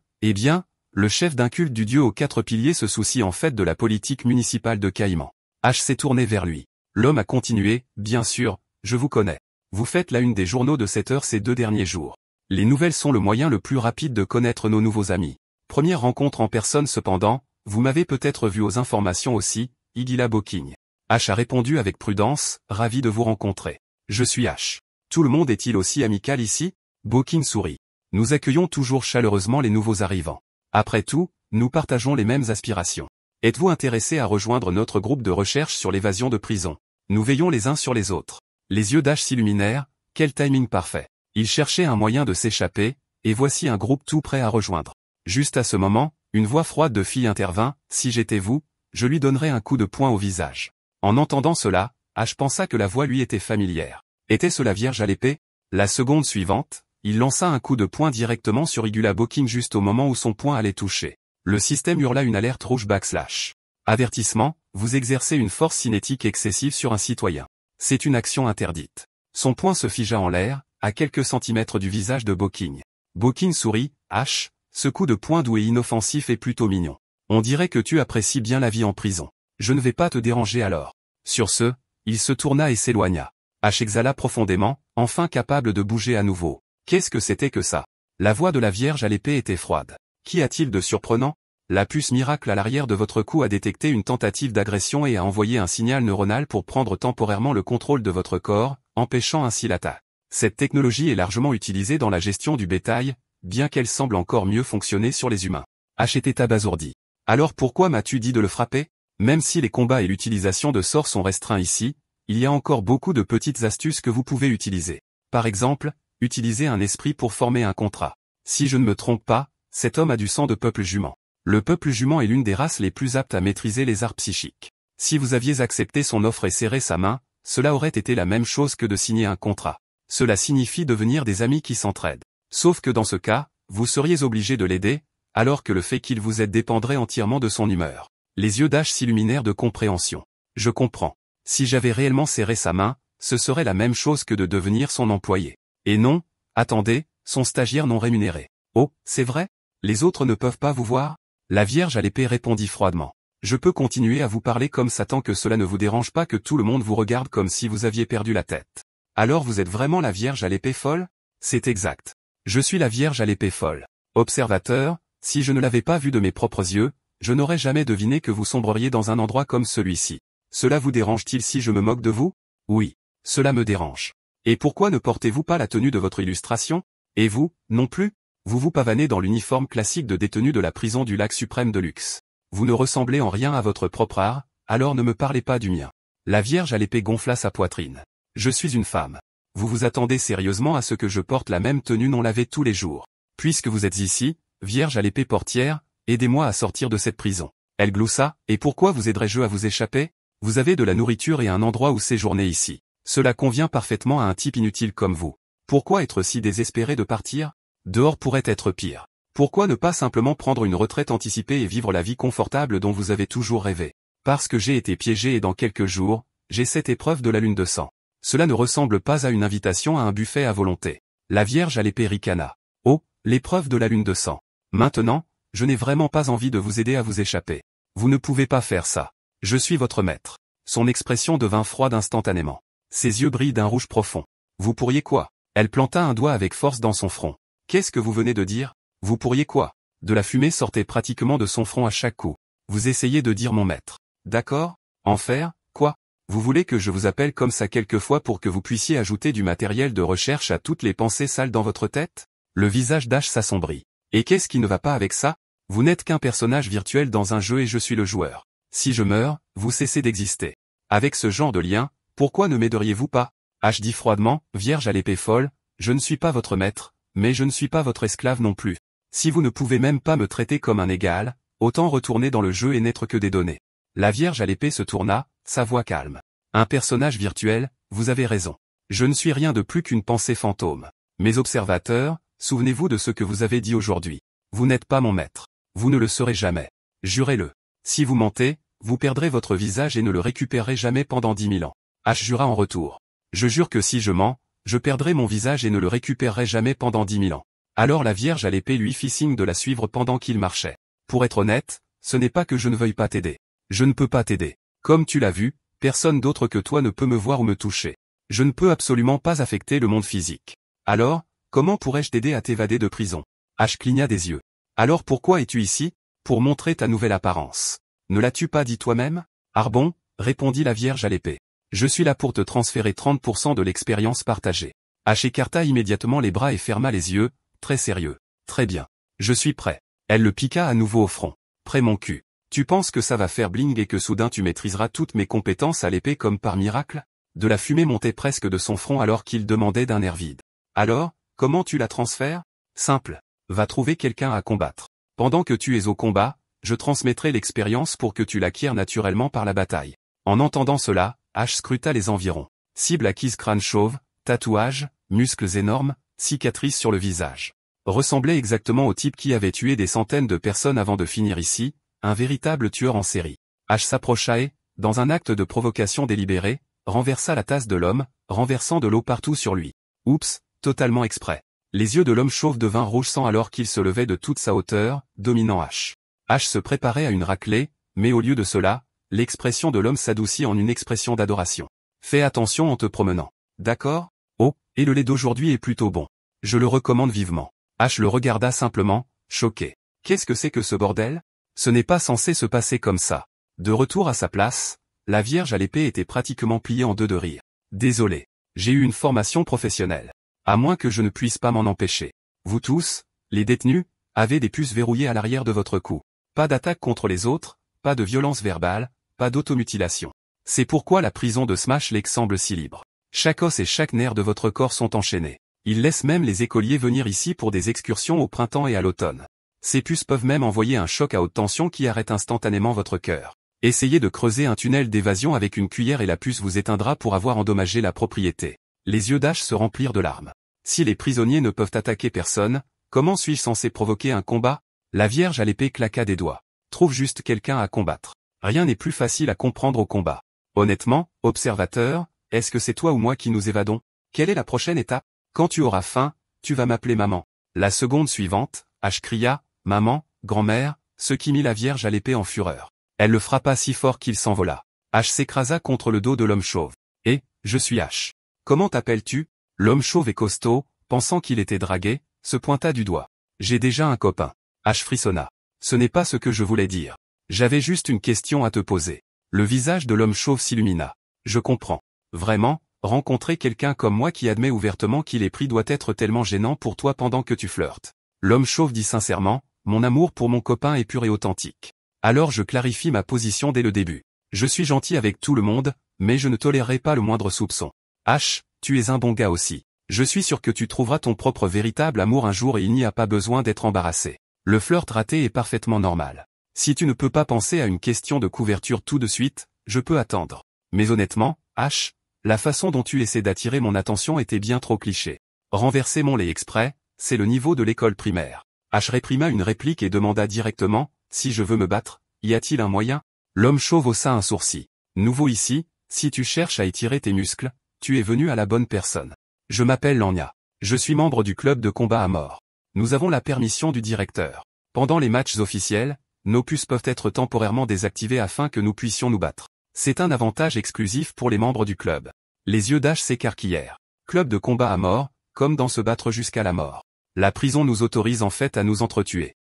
le chef d'un culte du dieu aux 4 piliers se soucie en fait de la politique municipale de Caïman. H s'est tourné vers lui. L'homme a continué, bien sûr, je vous connais. Vous faites la une des journaux de 7 heures ces 2 derniers jours. Les nouvelles sont le moyen le plus rapide de connaître nos nouveaux amis. Première rencontre en personne cependant, vous m'avez peut-être vu aux informations aussi, Igila Boking. H a répondu avec prudence, ravi de vous rencontrer. Je suis H. Tout le monde est-il aussi amical ici? Boking sourit. Nous accueillons toujours chaleureusement les nouveaux arrivants. Après tout, nous partageons les mêmes aspirations. Êtes-vous intéressé à rejoindre notre groupe de recherche sur l'évasion de prison? Nous veillons les uns sur les autres. Les yeux d'H s'illuminèrent, quel timing parfait. Il cherchait un moyen de s'échapper, et voici un groupe tout prêt à rejoindre. Juste à ce moment, une voix froide de fille intervint, si j'étais vous, je lui donnerais un coup de poing au visage. En entendant cela, H pensa que la voix lui était familière. Était-ce la Vierge à l'épée? La seconde suivante, il lança un coup de poing directement sur Igula Boking juste au moment où son poing allait toucher. Le système hurla une alerte rouge /. Avertissement, vous exercez une force cinétique excessive sur un citoyen. C'est une action interdite. Son poing se figea en l'air, à quelques centimètres du visage de Boking. Bokin sourit. H, ce coup de poing doux et inoffensif est plutôt mignon. On dirait que tu apprécies bien la vie en prison. Je ne vais pas te déranger alors. Sur ce, il se tourna et s'éloigna. H exhala profondément, enfin capable de bouger à nouveau. Qu'est-ce que c'était que ça? La voix de la Vierge à l'épée était froide. Qu'y a-t-il de surprenant? La puce miracle à l'arrière de votre cou a détecté une tentative d'agression et a envoyé un signal neuronal pour prendre temporairement le contrôle de votre corps, empêchant ainsi l'attaque. Cette technologie est largement utilisée dans la gestion du bétail, bien qu'elle semble encore mieux fonctionner sur les humains. H était abasourdi. Alors pourquoi m'as-tu dit de le frapper? Même si les combats et l'utilisation de sorts sont restreints ici, il y a encore beaucoup de petites astuces que vous pouvez utiliser. Par exemple, utiliser un esprit pour former un contrat. Si je ne me trompe pas, cet homme a du sang de peuple jument. Le peuple jument est l'une des races les plus aptes à maîtriser les arts psychiques. Si vous aviez accepté son offre et serré sa main, cela aurait été la même chose que de signer un contrat. Cela signifie devenir des amis qui s'entraident. Sauf que dans ce cas, vous seriez obligé de l'aider, alors que le fait qu'il vous aide dépendrait entièrement de son humeur. Les yeux d'Ash s'illuminèrent de compréhension. Je comprends. Si j'avais réellement serré sa main, ce serait la même chose que de devenir son employé. Et non, attendez, son stagiaire non rémunéré. Oh, c'est vrai? Les autres ne peuvent pas vous voir? La Vierge à l'épée répondit froidement. Je peux continuer à vous parler comme ça tant que cela ne vous dérange pas que tout le monde vous regarde comme si vous aviez perdu la tête. Alors vous êtes vraiment la Vierge à l'épée folle? C'est exact. Je suis la Vierge à l'épée folle. Observateur, si je ne l'avais pas vu de mes propres yeux, je n'aurais jamais deviné que vous sombreriez dans un endroit comme celui-ci. Cela vous dérange-t-il si je me moque de vous? Oui, cela me dérange. Et pourquoi ne portez-vous pas la tenue de votre illustration? Et vous, non plus? Vous vous pavanez dans l'uniforme classique de détenu de la prison du lac suprême de luxe. Vous ne ressemblez en rien à votre propre art, alors ne me parlez pas du mien. La Vierge à l'épée gonfla sa poitrine. Je suis une femme. Vous vous attendez sérieusement à ce que je porte la même tenue non lavée tous les jours. Puisque vous êtes ici, Vierge à l'épée portière, aidez-moi à sortir de cette prison. Elle gloussa. Et pourquoi vous aiderais-je à vous échapper? Vous avez de la nourriture et un endroit où séjourner ici. Cela convient parfaitement à un type inutile comme vous. Pourquoi être si désespéré de partir? Dehors pourrait être pire. Pourquoi ne pas simplement prendre une retraite anticipée et vivre la vie confortable dont vous avez toujours rêvé? Parce que j'ai été piégé et dans quelques jours, j'ai cette épreuve de la lune de sang. Cela ne ressemble pas à une invitation à un buffet à volonté. La Vierge à l'épée ricana. Oh, l'épreuve de la lune de sang. Maintenant, je n'ai vraiment pas envie de vous aider à vous échapper. Vous ne pouvez pas faire ça. Je suis votre maître. Son expression devint froide instantanément. Ses yeux brillent d'un rouge profond. Vous pourriez quoi? Elle planta un doigt avec force dans son front. Qu'est-ce que vous venez de dire? Vous pourriez quoi? De la fumée sortait pratiquement de son front à chaque coup. Vous essayez de dire mon maître. D'accord? En faire, quoi? Vous voulez que je vous appelle comme ça quelquefois pour que vous puissiez ajouter du matériel de recherche à toutes les pensées sales dans votre tête? Le visage d'Ash s'assombrit. Et qu'est-ce qui ne va pas avec ça? Vous n'êtes qu'un personnage virtuel dans un jeu et je suis le joueur. Si je meurs, vous cessez d'exister. Avec ce genre de lien, pourquoi ne m'aideriez-vous pas? Ash dit froidement, Vierge à l'épée folle, je ne suis pas votre maître, mais je ne suis pas votre esclave non plus. Si vous ne pouvez même pas me traiter comme un égal, autant retourner dans le jeu et n'être que des données. La Vierge à l'épée se tourna, sa voix calme. Un personnage virtuel, vous avez raison. Je ne suis rien de plus qu'une pensée fantôme. Mes observateurs, souvenez-vous de ce que vous avez dit aujourd'hui. Vous n'êtes pas mon maître. Vous ne le serez jamais. Jurez-le. Si vous mentez, vous perdrez votre visage et ne le récupérerez jamais pendant 10 000 ans. H jura en retour. Je jure que si je mens, je perdrai mon visage et ne le récupérerai jamais pendant 10 000 ans. Alors la Vierge à l'épée lui fit signe de la suivre pendant qu'il marchait. Pour être honnête, ce n'est pas que je ne veuille pas t'aider. Je ne peux pas t'aider. Comme tu l'as vu, personne d'autre que toi ne peut me voir ou me toucher. Je ne peux absolument pas affecter le monde physique. Alors, comment pourrais-je t'aider à t'évader de prison? H cligna des yeux. Alors pourquoi es-tu ici? Pour montrer ta nouvelle apparence. Ne l'as-tu pas dit toi-même? Arbon, répondit la Vierge à l'épée. Je suis là pour te transférer 30% de l'expérience partagée. H écarta immédiatement les bras et ferma les yeux, très sérieux. Très bien. Je suis prêt. Elle le piqua à nouveau au front. Prêt mon cul. Tu penses que ça va faire bling et que soudain tu maîtriseras toutes mes compétences à l'épée comme par miracle? De la fumée montait presque de son front alors qu'il demandait d'un air vide. Alors, comment tu la transfères? Simple. Va trouver quelqu'un à combattre. Pendant que tu es au combat, je transmettrai l'expérience pour que tu l'acquières naturellement par la bataille. En entendant cela, H scruta les environs. Cible acquise crâne chauve, tatouage, muscles énormes, cicatrices sur le visage. Ressemblait exactement au type qui avait tué des centaines de personnes avant de finir ici, un véritable tueur en série. H s'approcha et, dans un acte de provocation délibérée, renversa la tasse de l'homme, renversant de l'eau partout sur lui. Oups, totalement exprès. Les yeux de l'homme chauve devinrent rouge sang alors qu'il se levait de toute sa hauteur, dominant Ash. Ash se préparait à une raclée, mais au lieu de cela, l'expression de l'homme s'adoucit en une expression d'adoration. Fais attention en te promenant. D'accord? Oh, et le lait d'aujourd'hui est plutôt bon. Je le recommande vivement. Ash le regarda simplement, choqué. Qu'est-ce que c'est que ce bordel? Ce n'est pas censé se passer comme ça. De retour à sa place, la Vierge à l'épée était pratiquement pliée en deux de rire. Désolé. J'ai eu une formation professionnelle. À moins que je ne puisse pas m'en empêcher. Vous tous, les détenus, avez des puces verrouillées à l'arrière de votre cou. Pas d'attaque contre les autres, pas de violence verbale, pas d'automutilation. C'est pourquoi la prison de Smash Lake semble si libre. Chaque os et chaque nerf de votre corps sont enchaînés. Ils laissent même les écoliers venir ici pour des excursions au printemps et à l'automne. Ces puces peuvent même envoyer un choc à haute tension qui arrête instantanément votre cœur. Essayez de creuser un tunnel d'évasion avec une cuillère et la puce vous éteindra pour avoir endommagé la propriété. Les yeux d'Ash se remplirent de larmes. Si les prisonniers ne peuvent attaquer personne, comment suis-je censé provoquer un combat? La Vierge à l'épée claqua des doigts. Trouve juste quelqu'un à combattre. Rien n'est plus facile à comprendre au combat. Honnêtement, observateur, est-ce que c'est toi ou moi qui nous évadons? Quelle est la prochaine étape? Quand tu auras faim, tu vas m'appeler maman. La seconde suivante, Ash cria, maman, grand-mère, ce qui mit la Vierge à l'épée en fureur. Elle le frappa si fort qu'il s'envola. Ash s'écrasa contre le dos de l'homme chauve. Et, je suis Ash. Comment t'appelles-tu? L'homme chauve et costaud, pensant qu'il était dragué, se pointa du doigt. J'ai déjà un copain. Ash frissonna. Ce n'est pas ce que je voulais dire. J'avais juste une question à te poser. Le visage de l'homme chauve s'illumina. Je comprends. Vraiment, rencontrer quelqu'un comme moi qui admet ouvertement qu'il est pris doit être tellement gênant pour toi pendant que tu flirtes. L'homme chauve dit sincèrement, mon amour pour mon copain est pur et authentique. Alors je clarifie ma position dès le début. Je suis gentil avec tout le monde, mais je ne tolérerai pas le moindre soupçon. Ash, tu es un bon gars aussi. Je suis sûr que tu trouveras ton propre véritable amour un jour et il n'y a pas besoin d'être embarrassé. Le flirt raté est parfaitement normal. Si tu ne peux pas penser à une question de couverture tout de suite, je peux attendre. Mais honnêtement, Ash, la façon dont tu essaies d'attirer mon attention était bien trop cliché. Renverser mon lait exprès, c'est le niveau de l'école primaire. Ash réprima une réplique et demanda directement, si je veux me battre, y a-t-il un moyen? L'homme chauve haussa un sourcil. Nouveau ici, si tu cherches à étirer tes muscles, tu es venu à la bonne personne. Je m'appelle Lanya. Je suis membre du club de combat à mort. Nous avons la permission du directeur. Pendant les matchs officiels, nos puces peuvent être temporairement désactivées afin que nous puissions nous battre. C'est un avantage exclusif pour les membres du club. Les yeux d'Ash s'écarquillèrent. Club de combat à mort, comme dans se battre jusqu'à la mort. La prison nous autorise en fait à nous entretuer.